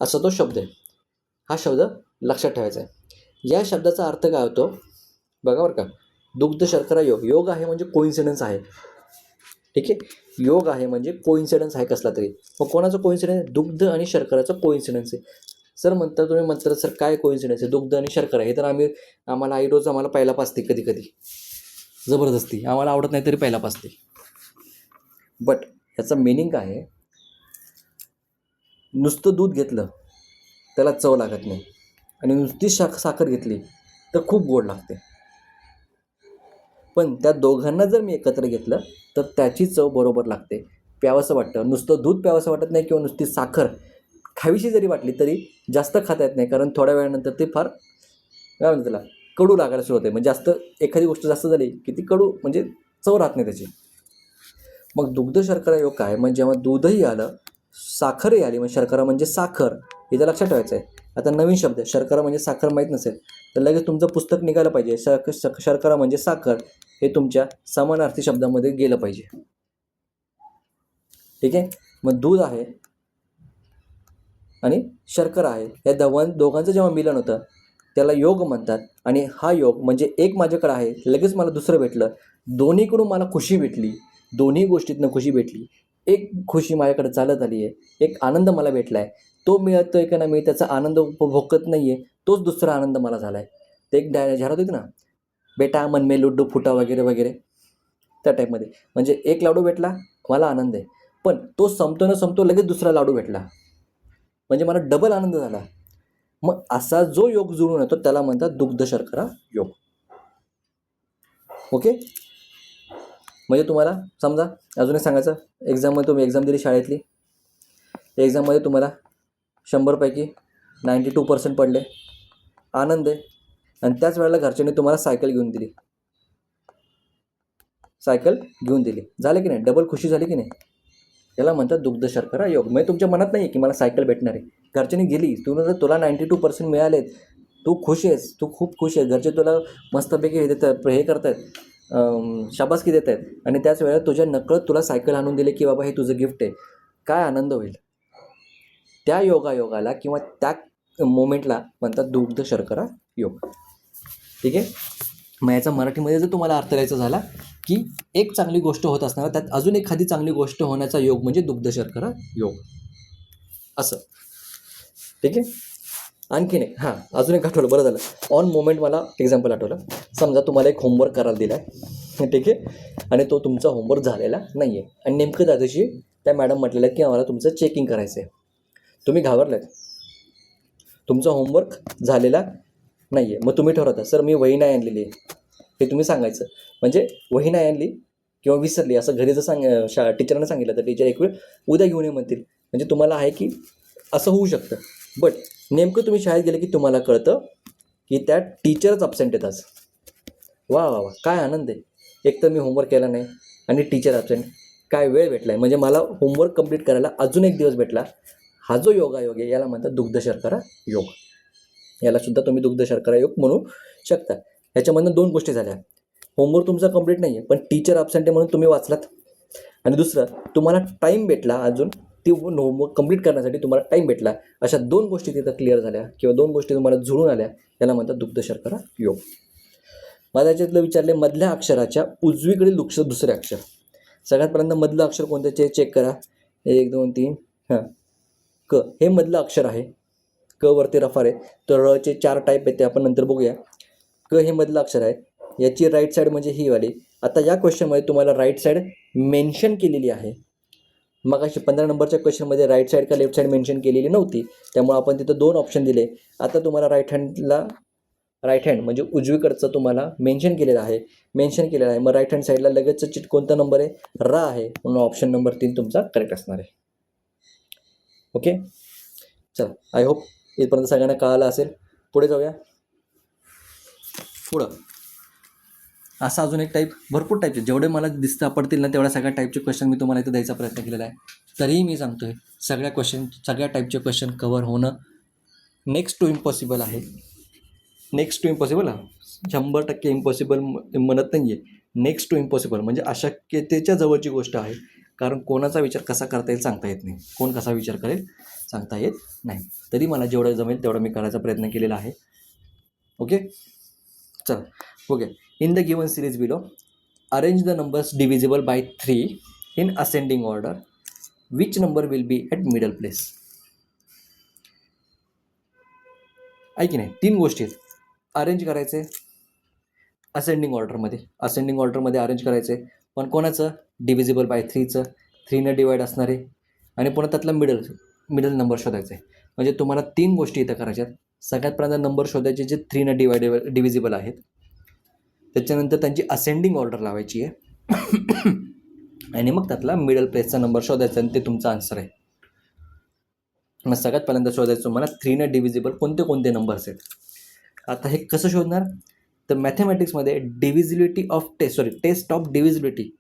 असा तो शब्द आहे. हा शब्द लक्षात ठेवायचा आहे. या शब्दाचा अर्थ काय होतो बघा बरं का. दुग्ध शर्करा योग. योग आहे म्हणजे कोइन्सिडन्स आहे. ठीक आहे. योग आहे म्हणजे कोइन्सिडन्स आहे कसला तरी. मग कोणाचं कोइन्सिडन्स? दुग्ध आणि शर्कराचं कोइन्सिडन्स आहे. सर म्हणतात, तुम्ही म्हणतात सर काय कोइन्सिडन्स आहे दुग्ध आणि शर्करा? हे तर आम्हाला आई रोज आम्हाला पहिला पाचते, कधी कधी जबरदस्ती, आम्हाला आवडत नाही तरी पहिला पाचते. बट ह्याचा मिनिंग काय आहे, नुसतं दूध घेतलं त्याला चव लागत नाही, आणि नुसती साखर घेतली तर खूप गोड लागते. पण त्या दोघांना जर मी एकत्र घेतलं तर त्याची चव बरोबर लागते, प्यावंसं वाटतं. नुसतं दूध प्यावंसं वाटत नाही, किंवा नुसती साखर खावीशी जरी वाटली तरी जास्त खाता येत नाही, कारण थोड्या वेळानंतर ते फार काय म्हणतात त्याला कडू लागायला सुरू होते. म्हणजे जास्त एखादी गोष्ट जास्त झाली की ती कडू, म्हणजे चव राहत नाही त्याची. मग दुग्ध शर्करा योग काय, म्हणजे जेव्हा दूधही आलं, साखरही आली, म्हणजे शर्करा म्हणजे साखर, इथं लक्षात ठेवायचं आहे. आता नवीन शब्द आहे, शर्करा म्हणजे साखर माहीत नसेल तर लगेच तुमचं पुस्तक निघालं पाहिजे. शर्करा म्हणजे साखर हे तुमच्या समानार्थी शब्दामध्ये गेलं पाहिजे. ठीक आहे. मग दूध आहे आणि शर्करा आहे, या दोघांचं जेव्हा मिलन होतं त्याला योग म्हणतात. आणि हा योग म्हणजे एक माझ्याकडे आहे, लगेच मला दुसरं भेटलं, दोन्हीकडून मला खुशी भेटली, दोन्ही गोष्टीतनं खुशी भेटली, एक खुशी माझ्याकडे चालत आली आहे, एक आनंद मला भेटला आहे, तो मिळतोय का नाही मी त्याचा आनंद उपभोगत नाही आहे, तोच दुसरा आनंद मला झाला आहे. ते एक जाहिरात होती ना, बेटा मन में लुड्डू फुटा वगैरे वगैरे, त्या टाईपमध्ये. म्हणजे एक लाडू भेटला, मला आनंद आहे, पण तो संपतो न संपतो लगेच दुसरा लाडू भेटला, म्हणजे मला डबल आनंद झाला. मग असा जो योग जुळून येतो त्याला म्हणतात दुग्ध शर्करा योग. ओके. म्हणजे तुम्हाला समजा अजून एक सांगायचं, एक्झाममध्ये तुम्ही एक्झाम दिली शाळेतली, एक्झाममध्ये तुम्हाला 100पैकी 92% पडले, आनंद आहे. आणि त्याच वेळेला घरच्यांनी तुम्हाला सायकल घेऊन दिली, झालं की नाही, डबल खुशी झाली की नाही, याला म्हणतात दुग्ध शर्करा योग. म्हणजे तुमच्या मनात नाही की मला सायकल भेटणार आहे, घरच्यांनी गेली, तुला 92% मिळालेत, तू खुश आहेस, तू खूप खुश आहेस, घरचे तुला मस्तपैकी हे करतायत, शाबासकी देत आहेत, आणि त्याच वेळेला तुझ्या नकळत तुला सायकल आणून दिले की बाबा हे तुझं गिफ्ट आहे, काय आनंद होईल. त्या योगाला किंवा त्या मोमेंटला म्हणतात दुग्ध शर्करा योग. ठीक आहे. मग याचा मराठीमध्ये जर तुम्हाला अर्थ द्यायचा झाला की एक चांगली गोष्ट होत असणार, त्यात अजून एखादी चांगली गोष्ट होण्याचा योग म्हणजे दुग्ध शर्करा योग, असं. ठीक आहे. आणखीन एक, अजून एक आठवलं, बरं झालं ऑन मोमेंट मला एक्झाम्पल आठवलं. समजा तुम्हाला एक होमवर्क करायला दिला आहे, ठीक आहे, आणि तो तुमचा होमवर्क झालेला नाही आहे, आणि नेमकं त्या दिवशी त्या मॅडम म्हटलेलं की आम्हाला तुमचं चेकिंग करायचं आहे. तुम्ही घाबरलात, तुमचा होमवर्क झालेला नाही आहे. मग तुम्ही ठरवता, सर मी वही नाही आणलेली आहे, हे तुम्ही सांगायचं. म्हणजे वही नाही आणली किंवा विसरली असं घरी जर टीचरांना सांगितलं तर टीचर एक वेळ उद्या घेऊन ये म्हणतील. म्हणजे तुम्हाला आहे की असं होऊ शकतं. बट नेमकं तुम्ही शाळेत गेले की तुम्हाला कळतं की त्या टीचरच अब्सेंट आहेत आज. वा वा वा, काय आनंद आहे. एक तर मी होमवर्क केला नाही आणि टीचर अब्सेंट, काय वेळ भेटला आहे, म्हणजे मला होमवर्क कंप्लीट करायला अजून एक दिवस भेटला. हा जो योगायोग आहे याला म्हणतात दुग्ध शर्करा योग. यालासुद्धा तुम्ही दुग्ध शर्करा योग म्हणू शकता. ह्याच्यामधनं दोन गोष्टी झाल्या, होमवर्क तुमचा कंप्लीट नाही आहे पण टीचर अब्सेंट आहे म्हणून तुम्ही वाचलात, आणि दुसरं तुम्हाला टाईम भेटला, अजून ती होमवर्क कंप्लीट करण्यासाठी तुम्हाला टाईम भेटला. अशा दोन गोष्टी तिथं क्लिअर झाल्या किंवा दोन गोष्टी तुम्हाला जुळून आल्या, याला म्हणतात दुग्ध शर्करा योग. मला याच्यातलं विचारले, मधल्या अक्षराच्या उजवीकडील दुसरे अक्षर. सगळ्यात पहिल्यांदा मधलं अक्षर कोणत्याचे चेक करा. 1 2 3 क हे मधलं अक्षर आहे. क वरती रफार आहे. तर रचे 4 टाईप आहेत ते आपण नंतर बघूया. क हे मधलं अक्षर आहे. याची राईट साईड म्हणजे ही वाली. आता या क्वेश्चनमध्ये तुम्हाला राईट साईड मेन्शन केलेली आहे. मग अशी 15 नंबरच्या क्वेश्चनमध्ये राईट साईड का लेफ्ट साईड मेन्शन केलेली नव्हती, त्यामुळे आपण तिथं 2 ऑप्शन दिले. आता तुम्हाला राईट हँड म्हणजे उजवीकडचं तुम्हाला मेन्शन केलेलं आहे. मग राईट हँड साईडला लगेचचं चिट कोणता नंबर आहे, रा आहे, म्हणून ऑप्शन नंबर 3 तुमचा करेक्ट असणार आहे. ओके, चला, आय होप इथपर्यंत सगळ्यांना कळालं असेल. पुढे जाऊया. पुढं असा अजून एक टाईप, भरपूर टाईपचे जेवढे मला दिसतं पडतील ना तेवढ्या सगळ्या टाईपचे क्वेश्चन मी तुम्हाला इथं द्यायचा प्रयत्न केलेला आहे. तरीही मी सांगतोय सगळ्या टाईपचे क्वेश्चन कव्हर होणं नेक्स्ट टू इम्पॉसिबल आहे. 100% इम्पॉसिबल म्हणत नाही आहे. नेक्स्ट टू इम्पॉसिबल म्हणजे अशक्यतेच्या जवळची गोष्ट आहे. कारण कोणाचा विचार कसा करता येईल सांगता येत नाही, कोण कसा विचार करेल सांगता येत नाही. तरी मला जेवढं जमेल तेवढं मी करायचा प्रयत्न केलेला आहे. ओके, चला okay. In the given series below, arrange the numbers divisible by 3 in ascending order. Which number will be at middle place? आहे की नाही, 3 गोष्टी आहेत. अरेंज करायचे असेंडिंग ऑर्डरमध्ये अरेंज करायचे, पण कोणाचं, डिव्हिजिबल बाय 3चं, 3ने डिवाईड असणारे, आणि पुन्हा त्यातला मिडल नंबर शोधायचे. म्हणजे तुम्हाला 3 गोष्टी इथं करायच्यात. सगळ्यात पहिल्यांदा नंबर शोधायचे जे 3ने डिव्हिजिबल आहेत. त्याच्यानंतर त्यांची असेंडिंग ऑर्डर लावायची आहे आणि मग त्यातला मिडल प्लेसचा नंबर शोधायचा आणि ते तुमचा आन्सर आहे. मग सगळ्यात पहिल्यांदा शोधायचं तुम्हाला 3ने डिव्हिजिबल कोणते नंबर्स आहेत. आता हे कसं शोधणार, तर मॅथमॅटिक्समध्ये divisibility of test of divisibility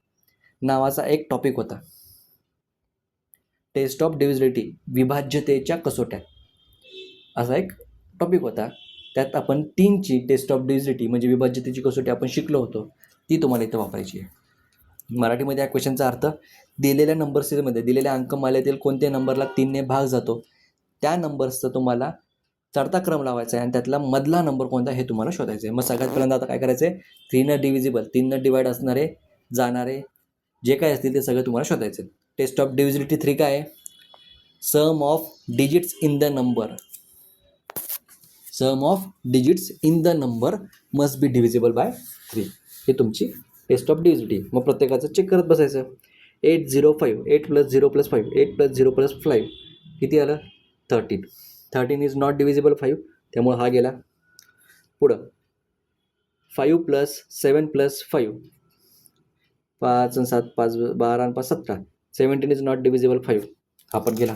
नावाचा एक टॉपिक होता. टेस्ट ऑफ डिव्हिजिबिलिटी, विभाज्यतेच्या कसोट्या, असा एक टॉपिक होता. त्यात आपण 3ची टेस्ट ऑफ डिव्हिजिबिलिटी म्हणजे विभाज्यतेची कसोटी आपण शिकलो होतो, ती तुम्हाला इथं वापरायची आहे. मराठीमध्ये या क्वेश्चनचा अर्थ, दिलेल्या नंबर सिरीजमध्ये दिलेल्या अंकमालेतील कोणत्या नंबरला 3ने भाग जातो त्या नंबर्सचा तुम्हाला चढता क्रम लावायचा आहे आणि त्यातला मधला नंबर कोणता हे तुम्हाला शोधायचं आहे. मग सगळ्यात पहिल्यांदा आता काय करायचं आहे, 3 डिव्हिजिबल, 3 डिवाइड असणारे जाणारे जे काय असतील ते सगळं तुम्हाला शोधायचं आहे. टेस्ट ऑफ डिव्हिजिबिलिटी 3 काय आहे, sum of digits in the number, sum of digits in the number must be divisible by 3. हे तुमची टेस्ट ऑफ डिव्हिजिबिलिटी. मग प्रत्येकाचं चेक करत बसायचं. 805, 8 + 0 + 5, 8 + 0 + 5 किती आलं, 13. 13 इज नॉट डिव्हिजिबल 5, त्यामुळे हा गेला. पुढं 5 + 7 + 5, 5 आणि 7 5 12 आणि 5 17, 17 इज नॉट डिव्हिजिबल 5, हा पण गेला.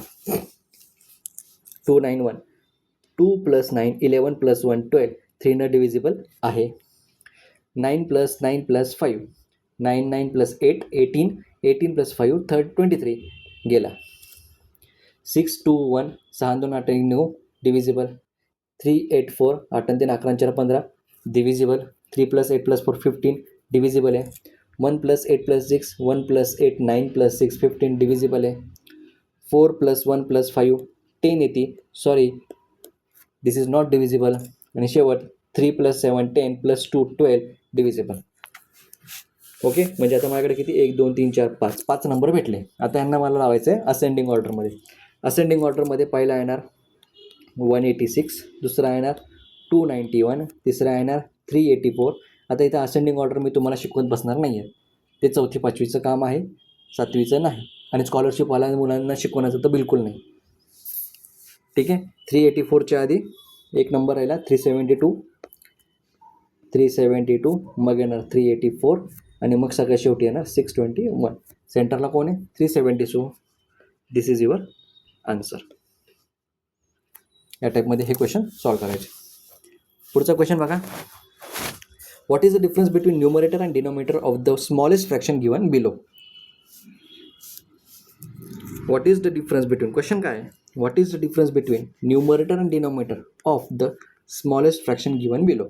291, 2 + 9 11 + 1 12, 3 डिव्हिजिबल आहे. 9 + 9 + 5, 9 9 + 8 18, 18 + 5 23 गेला. 621, 6 2 8 9 डिव्हिजिबल. 384, 8 3 11 4 15 डिव्हिजिबल. 3 + 8 + 4 15 डिव्हिजिबल आहे. 1 + 8 + 6, 1 + 8 9 + 6 15 डिव्हिजिबल आहे. 4 + 1 + 5 10 येते, sorry this is not divisible. आणि शेवट 3 + 7 10 + 2 12 डिव्हिजिबल. ओके, म्हणजे आता माझ्याकडे किती, 1 2 3 4 5 5 नंबर भेटले. आता यांना मला लावायचं आहे असेंडिंग ऑर्डरमध्ये. असेंडिंग ऑर्डरमध्ये पहिला येणार 186, दुसरा येणार 291, तिसरा येणार 384. आता इथं असेंडिंग ऑर्डर मी तुम्हाला शिकवत बसणार नाही आहे, ते 4थी 5वीचं काम आहे, 7वीचं नाही. आणि स्कॉलरशिपवाल्या मुलांना शिकवण्याचं तर बिलकुल नाही. ठीक आहे. 384च्या आधी एक नंबर राहिला 372, 372, मग येणार 384 आणि मग सगळ्यात शेवटी येणार 621. सेंटरला कोण आहे, 372. दिस इज युअर आन्सर. या टाईपमध्ये हे क्वेश्चन सॉल्व करायचे. पुढचा क्वेश्चन बघा. What is the difference between numerator and denominator of the smallest fraction given below. What is the difference between, question काय आहे, what is the difference between numerator and denominator of the smallest fraction given below.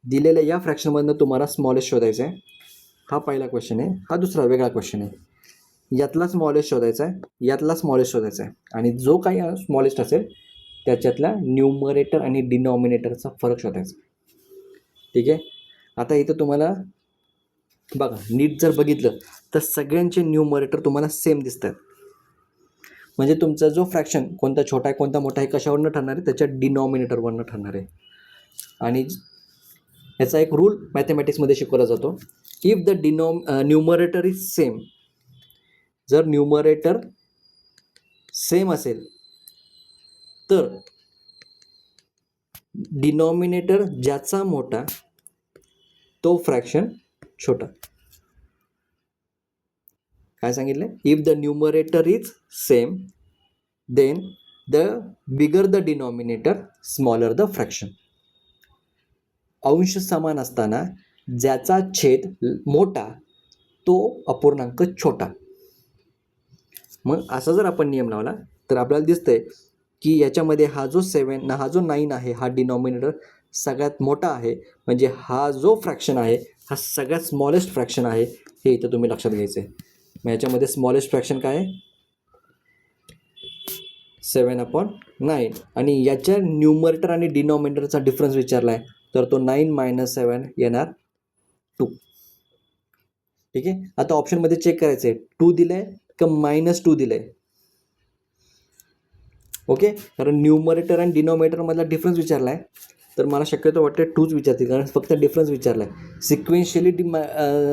दिलेल्या या फ्रॅक्शनमधनं तुम्हाला smallest शोधायचं आहे. हा पहिला question आहे. हा दुसरा वेगळा क्वेश्चन आहे. यातला स्मॉलेस्ट शोधायचा आहे, यातला स्मॉलेस्ट शोधायचा आहे. आणि जो काही स्मॉलेस्ट असेल त्याच्यातला न्यूमरेटर आणि डिनॉमिनेटरचा फरक शोधायचा. ठीक आहे. आता इथं तुम्हाला बघा, नीट जर बघितलं तर सगळ्यांचे न्यूमरेटर तुम्हाला सेम दिसतात. म्हणजे तुमचा जो फ्रॅक्शन कोणता छोटा आहे कोणता मोठा आहे कशावरनं ठरणार आहे, त्याच्या डिनॉमिनेटरवरनं ठरणार आहे. आणि याचा एक रूल मॅथमॅटिक्समध्ये शिकवला जातो. If the numerator is same, जर न्यूमरेटर सेम असेल तर डिनॉमिनेटर ज्याचा मोठा तो फ्रॅक्शन छोटा. काय सांगितलं, if the numerator is same then the bigger the denominator smaller the fraction. अंश समान असताना ज्याचा छेद मोठा तो अपूर्णांक छोटा. मग असा जर आपण नियम लावला तर आपल्याला दिसतंय की याच्यामध्ये हा जो 7 हा जो 9 आहे हा डिनॉमिनेटर सगळ्यात मोठा आहे. म्हणजे हा जो फ्रॅक्शन आहे हा सगळ्यात स्मॉलेस्ट फ्रॅक्शन आहे, हे इथं तुम्ही लक्षात घ्यायचं आहे. मग याच्यामध्ये स्मॉलेस्ट फ्रॅक्शन काय आहे, 7/9. आणि याच्या न्यूमरेटर आणि डिनॉमिनेटरचा डिफरन्स विचारला आहे तर तो 9 - 7 येणार 2. ठीक आहे. आता ऑप्शनमध्ये चेक करायचं आहे 2 दिलं आहे का -2 दिलं आहे. ओके, कारण न्यूमरेटर आणि डिनॉमिनेटरमधला डिफरन्स विचारला आहे तर मला शक्यतो वाटतं 2च विचारतील, कारण फक्त डिफरन्स विचारला आहे. सिक्वेन्शियली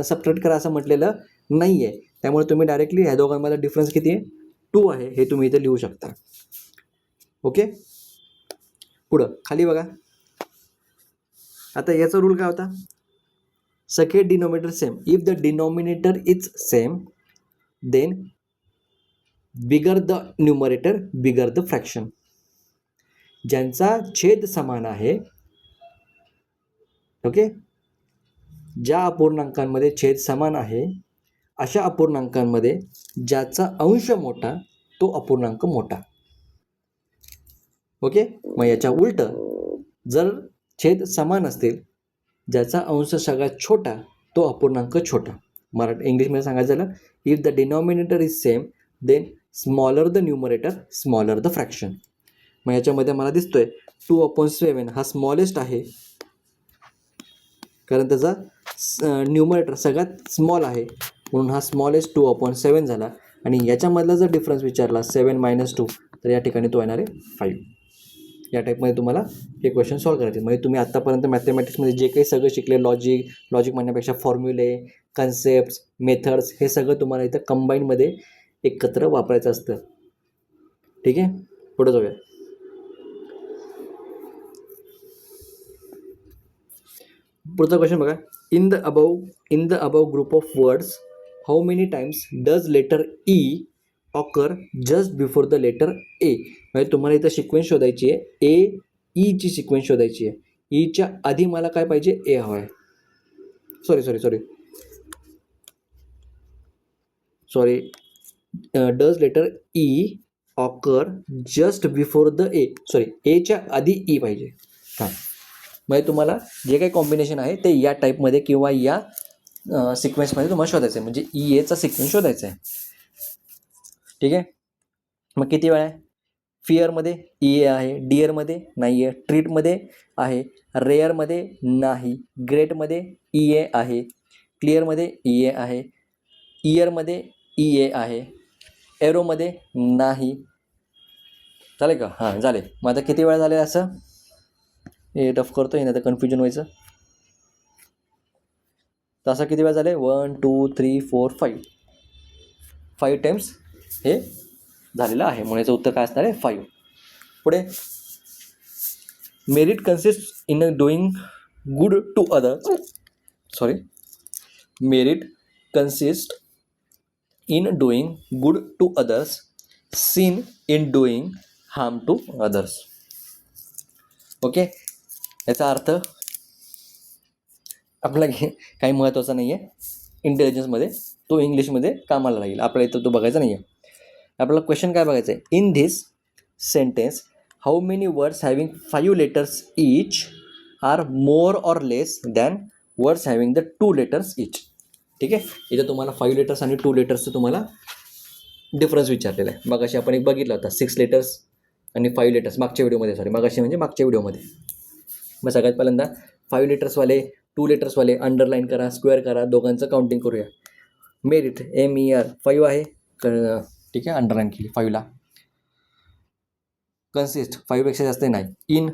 सबट्रॅक्ट करा असं म्हटलेलं नाही आहे. त्यामुळे तुम्ही डायरेक्टली ह्या दोघांमधला डिफरन्स किती आहे, 2 आहे, हे तुम्ही इथं लिहू शकता. ओके, पुढं खाली बघा. आता याचा रूल काय होता, सगळे denominator same. If the denominator is same then bigger the numerator bigger the fraction. ज्यांचा छेद समान आहे, ओके, ज्या अपूर्णांकांमध्ये छेद समान आहे अशा अपूर्णांकांमध्ये ज्याचा अंश मोठा तो अपूर्णांक मोठा. ओके, मग याच्या उलट जर छेद समान असतील ज्याचा अंश सगळ्यात छोटा तो अपूर्णांक छोटा. इंग्लिशमध्ये सांगायचं झालं, if the denominator is same then smaller the numerator smaller the fraction. मग याच्यामध्ये मला दिसतोय 2/7 हा स्मॉलेस्ट आहे कारण त्याचा न्यूमरेटर सगळ्यात स्मॉल आहे म्हणून हा स्मॉलेस्ट 2/7 झाला. आणि याच्यामधला जर डिफरन्स विचारला 7 - 2 तर या ठिकाणी तो येणार आहे 5. या टाईपमध्ये तुम्हाला हे क्वेश्चन सॉल्व्ह करायचे. म्हणजे तुम्ही आत्तापर्यंत मॅथमॅटिक्समध्ये जे काही सगळं शिकले लॉजिक म्हणण्यापेक्षा फॉर्म्युले, कन्सेप्ट्स, मेथड्स हे सगळं तुम्हाला इथं कंबाईनमध्ये एकत्र वापरायचं असतं. ठीक आहे, पुढे जाऊया. पुढचा क्वेश्चन बघा. In the above group of words how many times does letter E occur just before the letter A. म्हणजे तुम्हाला इथं सिक्वेन्स शोधायची आहे. ईची सिक्वेन्स शोधायची आहे. ईच्या आधी मला काय पाहिजे, ए हवा आहे. Sorry does letter E occur just before the A. एच्या आधी ई पाहिजे. हां, म्हणजे तुम्हाला जे काही कॉम्बिनेशन आहे ते या टाईपमध्ये किंवा या सिक्वेन्समध्ये तुम्हाला शोधायचं आहे. म्हणजे ई एचा सिक्वेन्स शोधायचा आहे. ठीक आहे, मग किती वेळा आहे. फिअरमध्ये ई ए आहे, डिअरमध्ये नाही आहे, ट्रीटमध्ये आहे, रेअरमध्ये नाही, ग्रेटमध्ये ई ए आहे, क्लिअरमध्ये ई ए आहे, इयरमध्ये ई ए आहे, एरोमध्ये नाही. झाले का. हां झाले. मग आता किती वेळा झाले असं हे टफ करतो नाही तर कन्फ्युजन व्हायचं. तर असं किती वेळा झाले 1 2 3 4 5 टाइम्स हे झालेलं आहे. म्हणून याचं उत्तर काय असणार आहे 5. पुढे merit consist in doing good to others. Merit consist in doing good to others, sin in doing harm to others. Okay, याचा अर्थ आपला काही महत्त्वाचा नाही आहे इंटेलिजन्समध्ये, तो इंग्लिशमध्ये कामाला लागेल. आपल्याला इथं तो बघायचा नाही आहे. आपल्याला क्वेश्चन काय बघायचं आहे. In this sentence how many words having 5 letters each are more or less than words having the 2 letters each. ठीक आहे, इथं तुम्हाला 5 लेटर्स आणि 2 लेटर्सचं तुम्हाला डिफरन्स विचारलेला आहे. मग अशी आपण एक बघितला होता 6 लेटर्स आणि 5 लेटर्स मागच्या व्हिडिओमध्ये. मागच्या व्हिडिओमध्ये. मग सगळ्यात पहिल्यांदा 5 लेटर्सवाले 2 लेटर्सवाले अंडरलाईन करा, स्क्वेअर करा, दोघांचं काउंटिंग करूया. मेरिट MER 5 आहे. ठीक आहे, अंडरलाईन केली 5ला. कन्सिस्ट 5पेक्षा जास्त नाही. इन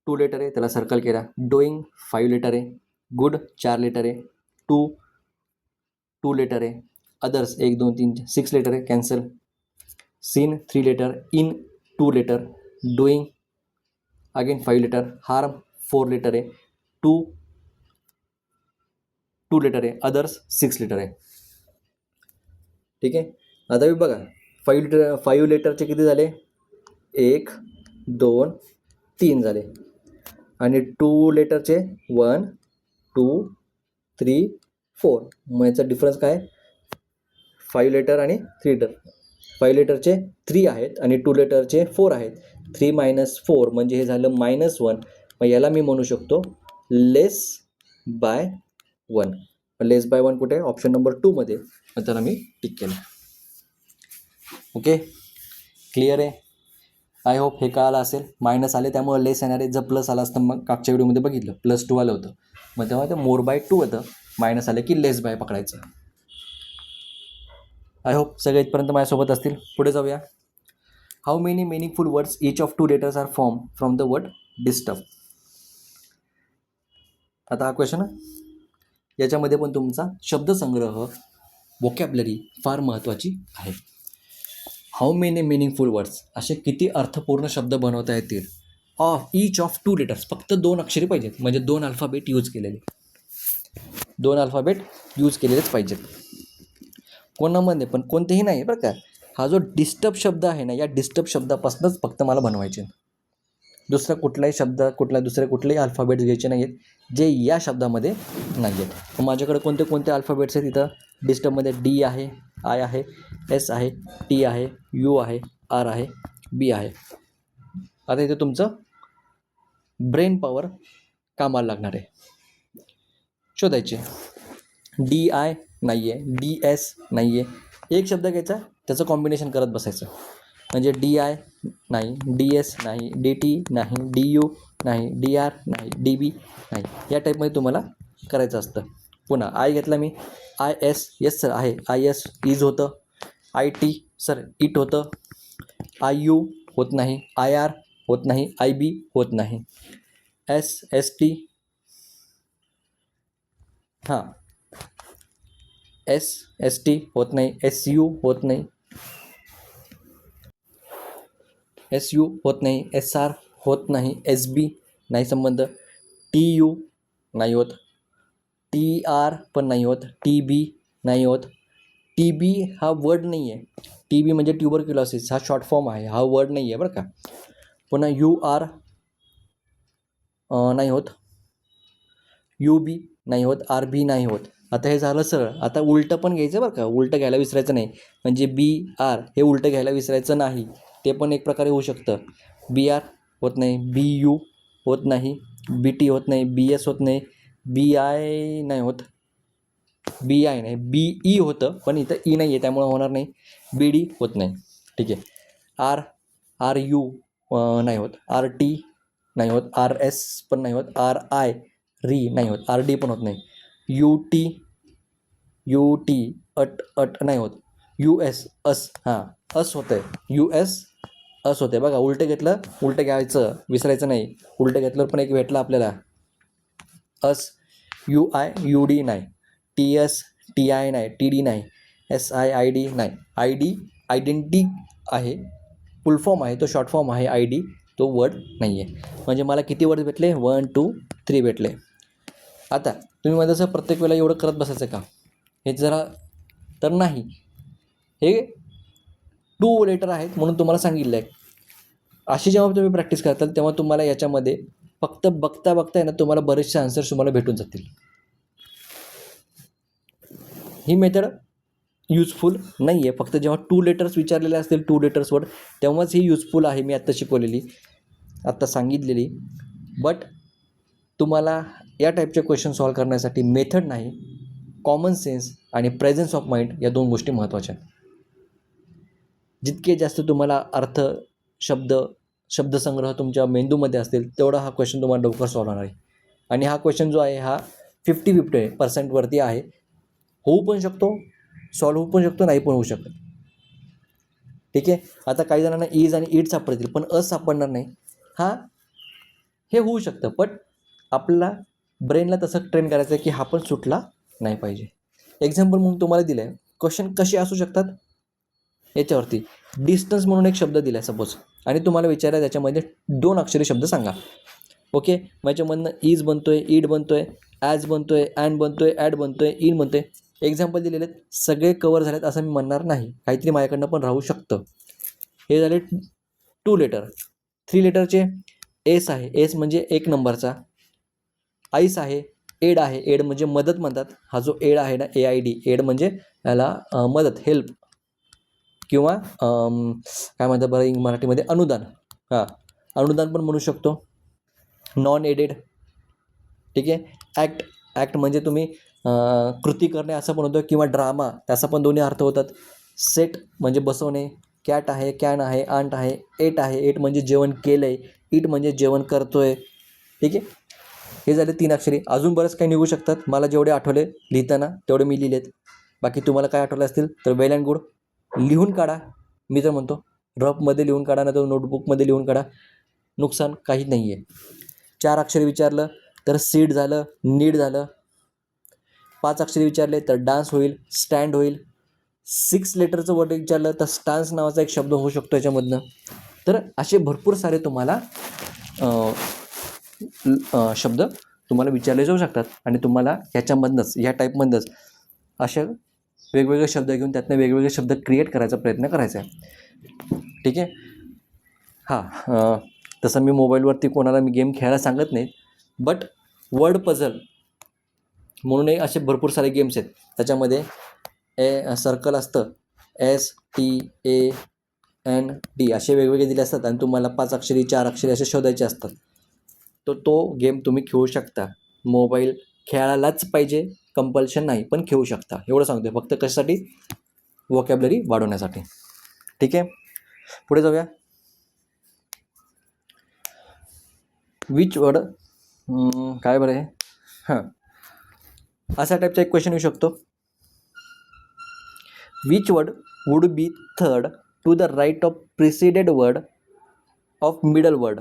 2 लेटर आहे त्याला सर्कल केला. डुईंग 5 लेटर आहे. गुड 4 लेटर आहे. 2 लेटर आहे. अदर्स 1 2 3 6 लेटर आहे, cancel. Sin 3 letter. In 2 letter. Doing again 5 letter. Harm 4 letter आहे. 2 लेटर आहे. अदर्स 6 लेटर आहे. ठीक आहे, आता बघा 5 लेटरचे किती झाले 1 2 3 झाले आणि 2 लेटरचे 1 2 3 4. मग याचा डिफरन्स काय 5 लेटर आणि 3 लेटर. 5 लेटरचे 3 आहेत आणि 2 लेटरचे 4 आहेत. 3 - 4 म्हणजे हे झालं -1. मग याला मी म्हणू शकतो लेस बाय 1. लेस बाय 1 कुठे ऑप्शन नंबर 2मध्ये. मग त्याला मी टिक केलं. ओके, क्लिअर आहे. आय होप हे कळालं असेल. मायनस आले त्यामुळे लेस येणार आहे. जर प्लस आला असतं मग मागच्या व्हिडिओमध्ये बघितलं +2 आलं होतं. मग तेव्हा ते मोर बाय 2 होतं. मायनस आलं की लेस बाय पकडायचं. आय होप सगळे इथपर्यंत माझ्यासोबत असतील. पुढे जाऊया. How many meaningful words each of 2 letters are form from the word disturb. आता हा क्वेश्चन याच्यामध्ये पण तुमचा शब्दसंग्रह वोकॅब्लरी फार महत्त्वाची आहे. हाऊ मेनी मिनिंगफुल वर्ड्स असे किती अर्थपूर्ण शब्द बनवता येतील ईच ऑफ 2 लेटर्स. फक्त 2 अक्षरे पाहिजेत म्हणजे 2 अल्फाबेट यूज केलेले. 2 अल्फाबेट यूज केलेलेच पाहिजेत. कोणामध्ये पण कोणतेही नाही बरं का. हा जो डिस्टर्ब शब्द आहे ना या डिस्टर्ब शब्दापासूनच फक्त मला बनवायचे. दुसरा कुठलाही शब्द दुसरे कुठलेही अल्फाबेट्स घ्यायचे नाही आहेत जे या शब्दामध्ये नाही आहेत. माझ्याकडे कोणते कोणते अल्फाबेट्स आहेत इथं डिस्टर्बमध्ये? डी आहे, आय आहे, एस आहे, टी आहे, यू आहे, आर आहे, बी आहे. आता इथे तुमचं ब्रेन पॉवर कामाला लागणार आहे. शोधायचे. डी आय नाही आहे, डी एस नाही आहे. एक शब्द घ्यायचा, त्याचं कॉम्बिनेशन करत बसायचं. म्हणजे डी आय नाही, डी एस नाही, डी टी नाही, डी यू नाही, डी आर नाही, डी बी नाही. या टाईपमध्ये तुम्हाला करायचं असतं. पुन्हा आय घेतला मी, आय एस, येस सर आहे, आय एस इज होतं, आय टी सर इट होतं, आय यू होत नाही, आय आर होत नाही, आय बी होत नाही, एस एस टी हां एस एस टी होत नाही, एस यू होत नाही, एस यू होत नाही, एस आर होत नाही, एस बी नाही संबंध, टी यू नाही होत, टी आर पण नाही होत, टी बी नाही होत. टी बी हा वर्ड नाही आहे. टी बी म्हणजे ट्युबरक्युलोसिस हा शॉर्ट फॉर्म आहे, हा वर्ड नाही आहे बरं का. पुन्हा यू आर नाही होत, यू बी नाही होत, आर बी नाही होत. आता हे झालं सरळ. आता उलटं पण घ्यायचं बरं का, उलटं घ्यायला विसरायचं नाही. म्हणजे बी आर हे उलटं घ्यायला विसरायचं नाही. ते पण एक प्रकारे होऊ शकतं. बी आर होत नाही, बी यू होत नाही, बी टी होत नाही, बी एस होत नाही, बी आय नाही होत, बी आय नाही, बी ई होतं पण इथं ई नाही आहे त्यामुळे होणार नाही, बी डी होत नाही. ठीक आहे. आर आर यू नाही होत, आर टी नाही होत, आर एस पण नाही होत, आर आय री नाही होत, आर डी पण होत नाही, यू टी अट नाही होत, यू एस अस हां अस होतं आहे, यू एस अस होते. बघा उलटं घेतलं, उलटं घ्यायचं विसरायचं नाही. उलटं घेतलं पण एक भेटलं आपल्याला अस. यू आय यू डी नाही, टी एस टी आय नाही, टी डी नाही, एस आय आय डी नाही. आय डी आयडेंटिटी आहे, फुल फॉर्म आहे, तो शॉर्ट फॉर्म आहे. आय डी तो वर्ड नाही आहे. म्हणजे मला किती वर्ड भेटले? 1 2 3 भेटले. आता तुम्ही माझं असं प्रत्येक वेळेला एवढं करत बसायचं का? हे जरा तर नाही. हे 2 लेटर आहेत म्हणून तुम्हाला सांगितलं आहे. अशी जेव्हा तुम्ही प्रॅक्टिस करताल तेव्हा तुम्हाला याच्यामध्ये फक्त बघता आहे ना तुम्हाला बरेचसे आन्सर्स तुम्हाला भेटून जातील. ही मेथड युजफुल नाही आहे. फक्त जेव्हा 2 लेटर्स विचारलेले असतील 2 लेटर्सवर तेव्हाच ही युजफुल आहे. मी आत्ता शिकवलेली, आत्ता सांगितलेली. बट तुम्हाला या टाईपचे क्वेश्चन सॉल्व करण्यासाठी मेथड नाही, कॉमन सेन्स आणि प्रेझन्स ऑफ माइंड या 2 गोष्टी महत्त्वाच्या आहेत. जितके जास्त तुम्हाला अर्थ शब्दसंग्रह तुमच्या मेंदूमध्ये असतील तेवढा हा क्वेश्चन तुम्हाला लवकर सॉल्व होणार आहे. आणि हा क्वेश्चन जो आहे हा 50-50% वरती आहे. होऊ पण शकतो, सॉल्व होऊ पण शकतो, नाही पण होऊ शकत. ठीक आहे. आता काही जणांना इज आणि इट सापडतील पण अस सापडणार नाही. हां हे होऊ शकतं, बट आपल्याला ब्रेनला तसं ट्रेन करायचं आहे की हा पण सुटला नाही पाहिजे. एक्झाम्पल म्हणून तुम्हाला दिलं आहे. क्वेश्चन कसे असू शकतात याच्यावरती. डिस्टन्स म्हणून एक शब्द दिला आहे सपोज आणि तुम्हाला विचारायचं त्याच्यामध्ये 2 अक्षरी शब्द सांगा. ओके. मग याच्यामधनं इज बनतो आहे, इड बनतो आहे, ॲज बनतो आहे, ॲन बनतो आहे, ॲड बनतो आहे, इन बनतो आहे. एक्झाम्पल दिलेले आहेत. सगळे कवर झालेत असं मी म्हणणार नाही, काहीतरी माझ्याकडनं पण राहू शकतं. हे झाले 2 लेटर. 3 लेटरचे एस आहे, एस म्हणजे 1 नंबरचा. आईस आहे, एड आहे, एड म्हणजे मदत म्हणतात. हा जो एड आहे ना AID, एड म्हणजे याला मदत, हेल्प किंवा काय म्हणतात बरं मराठीमध्ये अनुदान. हां अनुदान पण म्हणू शकतो. Non aided. ठीक आहे. ॲक्ट म्हणजे तुम्ही कृती करणे असं पण होतं किंवा ड्रामा त्याचा पण दोन्ही अर्थ होतात. सेट म्हणजे बसवणे. कॅट आहे, कॅन आहे, आंट आहे, एट आहे, एट म्हणजे जेवण केलं आहे, इट म्हणजे जेवण करतो आहे. ठीक आहे. हे झाले 3 अक्षरी. अजून बरंच काही निघू शकतात. मला जेवढे आठवले लिहिताना तेवढे मी लिहिलेत. बाकी तुम्हाला काय आठवले असतील तर वेल अँड गुड. लिहून काढा. मी तर म्हणतो रफमध्ये लिहून काढा ना तर नोटबुकमध्ये लिहून काढा. नुकसान काही नाही आहे. 4 अक्षरी विचारलं तर सीड झालं, नीड झालं. 5 अक्षरी विचारले तर डान्स होईल, स्टँड होईल. 6 लेटरचं वर्ड विचारलं तर स्टान्स नावाचा एक शब्द होऊ शकतो याच्यामधनं. तर असे भरपूर सारे तुम्हाला शब्द तुम्हाला विचारले जाऊ शकतात आणि तुम्हाला ह्याच्यामधनंच ह्या टाईपमधनंच अशा वेगवेगळे शब्द घेऊन त्यातनं वेगवेगळे शब्द क्रिएट करायचा प्रयत्न करायचा आहे. ठीक आहे. हां तसं मी मोबाईलवरती कोणाला मी गेम खेळायला सांगत नाही, बट वर्ड पझल म्हणूनही असे भरपूर सारे गेम्स आहेत. त्याच्यामध्ये सर्कल असतं, STAND असे वेगवेगळे दिले असतात आणि तुम्हाला 5 अक्षरी 4 अक्षरी असे शोधायचे असतात. तो गेम तुम्ही खेळू शकता. मोबाईल खेळायलाच पाहिजे कंपल्शन नाही, पण खेळू शकता एवढं सांगतो. फक्त कशासाठी? वोकॅब्लरी वाढवण्यासाठी. ठीक आहे, पुढे जाऊया. विच वर्ड काय बरं आहे, हां असा टाईपचा एक क्वेश्चन येऊ शकतो. Which word would be third to the right of preceded word of middle word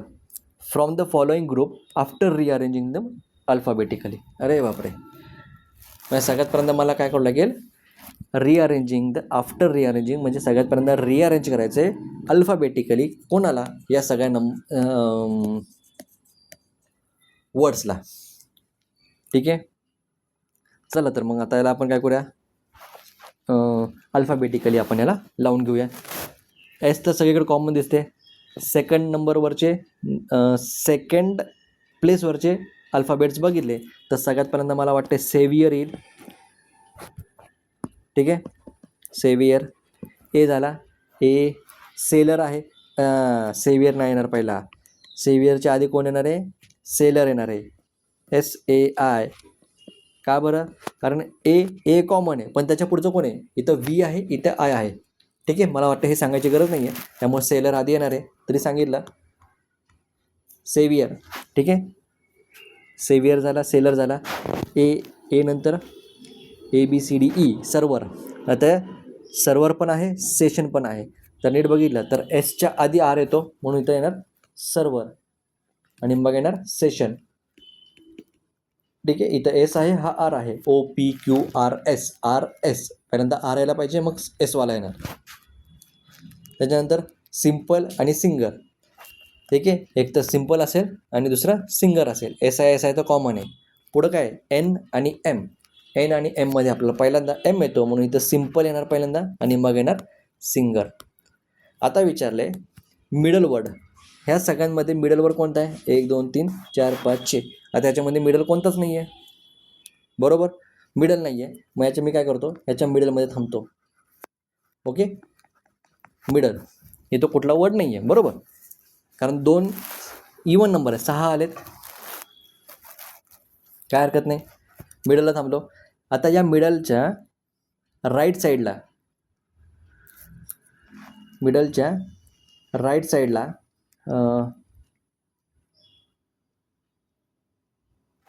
from the following group after rearranging them alphabetically. अरे बापरे, म्हणजे सगळ्यात पहिल्यांदा मला काय करावं लागेल? आफ्टर रिअरेंजिंग म्हणजे सगळ्यात पहिल्यांदा रिअरेंज करायचं आहे अल्फाबेटिकली. कोणाला? या सगळ्या वर्ड्सला. ठीक आहे, चला तर मग आता याला आपण काय करूया, अल्फाबेटिकली आपण याला लावून घेऊया. एस तर सगळीकडे कॉमन दिसते. सेकंड नंबरवरचे सेकंड प्लेसवरचे अल्फाबेट्स बघितले तर सगळ्यात पहिल्यांदा मला वाटते सेवियर येईल. ठीक आहे, सेवियर. ए झाला. ए सेलर आहे. सेवियर नाही येणार पहिला. सेवियरच्या आधी कोण येणार आहे? सेलर येणार आहे. SAI. का बरं? कारण ए कॉमन आहे, पण त्याच्या पुढचं कोण आहे? इथं V आहे, इथं I आहे. ठीक आहे, मला वाटतं हे सांगायची गरज नाही आहे, त्यामुळे सेलर आधी येणार आहे, तरी सांगितलं. सेवियर. ठीक आहे, सेवियर झाला, सेलर झाला. ए नंतर ABCDE सर्वर. आता सर्वर पण आहे, सेशन पण आहे. तर नीट बघितलं तर एसच्या आधी R येतो, म्हणून इथं येणार सर्वर आणि मग येणार सेशन. ठीक आहे, इथं एस आहे, हा R आहे. OPQRS. पहिल्यांदा R यायला पाहिजे, मग S वाला येणार. त्याच्यानंतर सिम्पल आणि सिंगर. ठीक आहे, एक तर सिम्पल असेल आणि दुसरा सिंगर असेल. SI तर कॉमन आहे. पुढं काय? N आणि M. N आणि M मध्ये आपल्याला पहिल्यांदा M येतो, म्हणून इथं सिम्पल येणार पहिल्यांदा आणि मग येणार सिंगर. आता विचारले मिडल वर्ड. ह्या सगळ्यांमध्ये मिडल वर्ड कोणता आहे? 1 2 3 4 5 6. आता याच्यामध्ये मिडल कोणताच नाही आहे, बरोबर? मिडल नाही आहे, मग याच्या मी काय करतो, याच्या मिडलमध्ये थांबतो. Okay, middle. इथं कुठला वर्ड नाही आहे, बरोबर? कारण 2 इवन नंबर आहे, 6 आलेत, काय हरकत नाही. मिडलला थांबलो. आता या मिडलच्या राईट साईडला,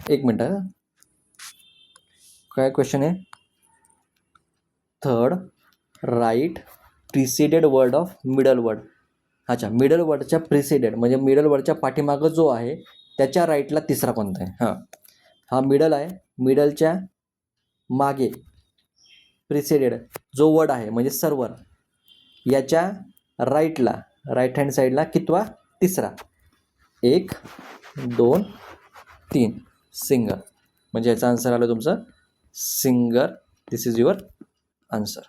एक मिनटं, काय क्वेश्चन आहे? Third right preceded word of middle word. अच्छा, मिडल वर्डच्या प्रिसिडेड म्हणजे मिडल वर्डच्या पाठीमागं जो आहे त्याच्या राईटला तिसरा कोणता आहे? हा मिडल आहे. मिडलच्या मागे प्रिसिडेड जो वर्ड आहे म्हणजे सर्वर, याच्या राईटला, राईट हँड साईडला कितवा? तिसरा. 1 2 3 सिंगर. म्हणजे याचा आन्सर आलं तुमचं singer. This is your answer.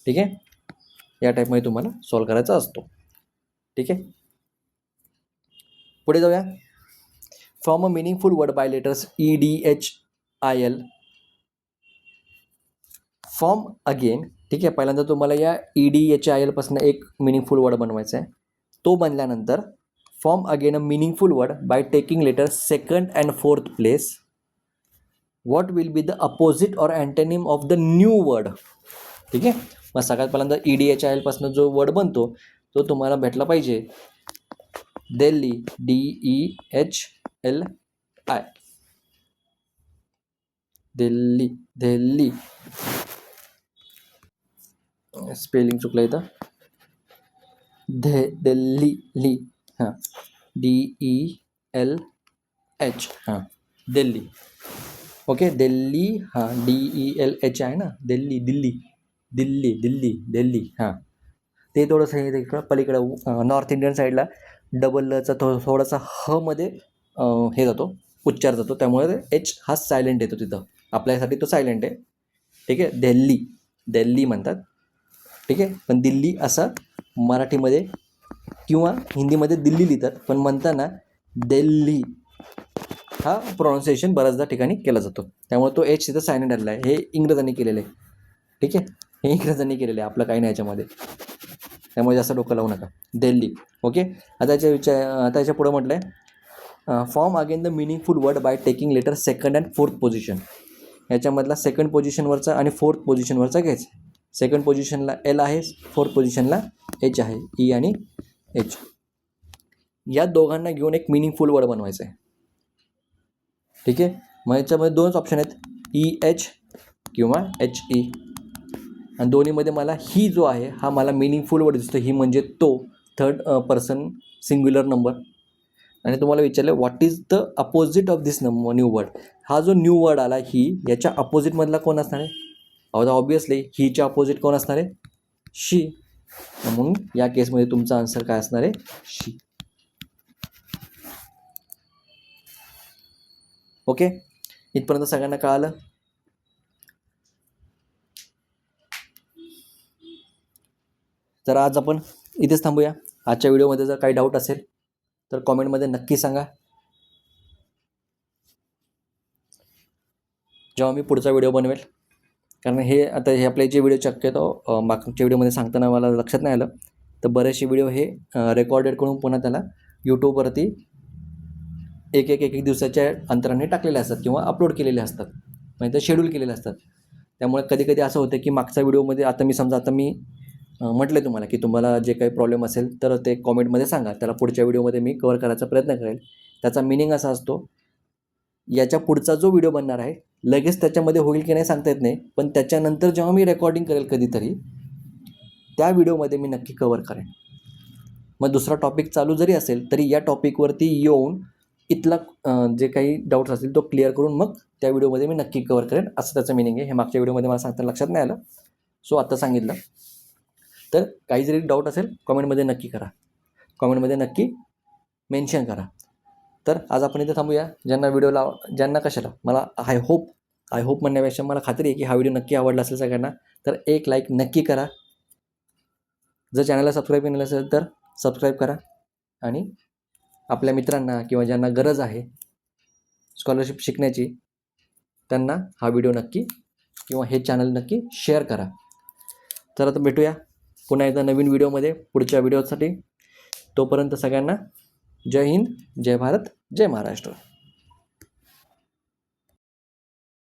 ठीक आहे, या टाईपमध्ये तुम्हाला सॉल्व करायचा असतो. ठीक आहे, पुढे जाऊया. Form a meaningful word bye letters EDHIL. Form again. ठीक आहे, पहिल्यांदा तुम्हाला या EDHIL पासून एक मिनिंगफुल वर्ड बनवायचा आहे. तो बनल्यानंतर form again a meaningful word by taking letter second and fourth place. What will be the opposite or antonym of the new word. ठीक आहे, मग सगळ्यात पहिल्यांदा EDHIL पासून जो वर्ड बनतो तो तुम्हाला भेटला पाहिजे दिल्ली. DEHLI. दिल्ली. दिल्ली स्पेलिंग चुकलं इथं. दिल्ली. हां, DELH. हां, दिल्ली. ओके, दिल्ली. हां, DELH आहे ना, दिल्ली. दिल्ली. हां, ते थोडंसं हे इकडं पलीकडं नॉर्थ इंडियन साईडला डबल लचा थोडासा ह मध्ये हे जातो, उच्चार जातो, त्यामुळे H हा सायलेंट येतो तिथं. आपल्यासाठी तो सायलेंट आहे. ठीक आहे, दिल्ली म्हणतात. ठीक आहे, पण दिल्ली असं मराठीमध्ये किंवा हिंदीमध्ये दिल्ली लिहितात, पण म्हणताना दिल्ली हा प्रोनाऊन्सिएशन बऱ्याचदा ठिकाणी केला जातो. त्यामुळे तो एच तिथं सायलेंट आलेला आहे. हे इंग्रजांनी केलेलं आहे. ठीक आहे, हे इंग्रजांनी केलेलं आहे, आपलं काही नाही याच्यामध्ये. त्यामुळे जास्त डोकं लावू नका. दिल्ली. ओके. आता याच्या पुढं म्हटलं आहे form again the meaningful word by taking letter second and fourth position. याच्यामधला सेकंड पोझिशनवरचा आणि फोर्थ पोझिशनवरचा घ्यायचा. सेकंड पोझिशनला एल आहे, फोर्थ पोझिशनला एच आहे. ई आणि एच या दोघांना घेऊन एक मिनिंगफुल वर्ड बनवायचं आहे. ठीक आहे, मग याच्यामध्ये दोनच ऑप्शन आहेत, ई एच किंवा एच ई. आणि दोन्हीमध्ये मला ही जो आहे हा मला मिनिंगफुल वर्ड दिसतो. ही म्हणजे तो थर्ड पर्सन सिंग्युलर नंबर. आणि तुम्हाला विचारलं what is the opposite of this new word. हा जो न्यू वर्ड आला ही, याच्या अपोजिटमधला कोण असणार आहे? ऑब्वियसली हीच्या अपोजिट कोण असणार आहे? शी. म्हणून या केसमध्ये तुमचा आन्सर काय असणार आहे? शी. ओके, इथपर्यंत सगळ्यांना कळालं? तर आज आपण इथेच थांबूया. आजच्या व्हिडिओमध्ये जर काही डाऊट असेल तर कॉमेंटमध्ये नक्की सांगा. जेव्हा मी पुढचा व्हिडिओ बनवेल, कारण हे आपले जे व्हिडिओ शक्यतो मागच्या व्हिडिओमध्ये सांगताना मला लक्षात नाही आलं, तर बरेचसे व्हिडिओ हे रेकॉर्डेड करून पुन्हा त्याला यूट्यूबवरती एक दिवसाच्या अंतराने टाकलेले असतात किंवा अपलोड केलेले असतात, म्हणजे ते शेड्यूल केलेले असतात. त्यामुळे कधी कधी असं होतं की मागच्या व्हिडिओमध्ये आता मी म्हटलं आहे तुम्हाला की तुम्हाला जे काही प्रॉब्लेम असेल तर ते कॉमेंटमध्ये सांगा, त्याला पुढच्या व्हिडिओमध्ये मी कवर करायचा प्रयत्न करेल. त्याचा मिनिंग असा असतो, याच्या पुढचा जो व्हिडिओ बनणार आहे लगेच त्याच्यामध्ये होईल की नाही सांगता येत नाही, पण त्याच्यानंतर जेव्हा मी रेकॉर्डिंग करेल कधीतरी त्या व्हिडिओमध्ये मी नक्की कवर करेन. मग दुसरा टॉपिक चालू जरी असेल तरी या टॉपिकवरती येऊन इथला जे काही डाऊट्स असतील तो क्लिअर करून मग त्या व्हिडिओमध्ये मी नक्की कवर करेन, असं त्याचं मिनिंग आहे. हे मागच्या व्हिडिओमध्ये मला सांगताना लक्षात नाही आलं, सो आता सांगितलं. तर काही जरी डाऊट असेल कॉमेंटमध्ये नक्की करा, कॉमेंटमध्ये नक्की मेन्शन करा. तर आज आपण इथे थांबूया. ज्यांना कशाला मला आय होप म्हणण्यापेक्षा मला खात्री आहे की हा व्हिडिओ नक्की आवडला असेल सगळ्यांना, तर एक लाईक नक्की करा. जर चॅनलला सबस्क्राईब केलं असेल तर सबस्क्राईब करा. आणि आपल्या मित्रांना किंवा ज्यांना गरज आहे स्कॉलरशिप शिकण्याची त्यांना हा व्हिडिओ नक्की किंवा हे चॅनल नक्की शेअर करा. तर आता भेटूया पुन्हा एकदा नवीन व्हिडिओमध्ये पुढच्या व्हिडिओसाठी. तोपर्यंत सगळ्यांना जय हिंद, जय भारत, जय महाराष्ट्र.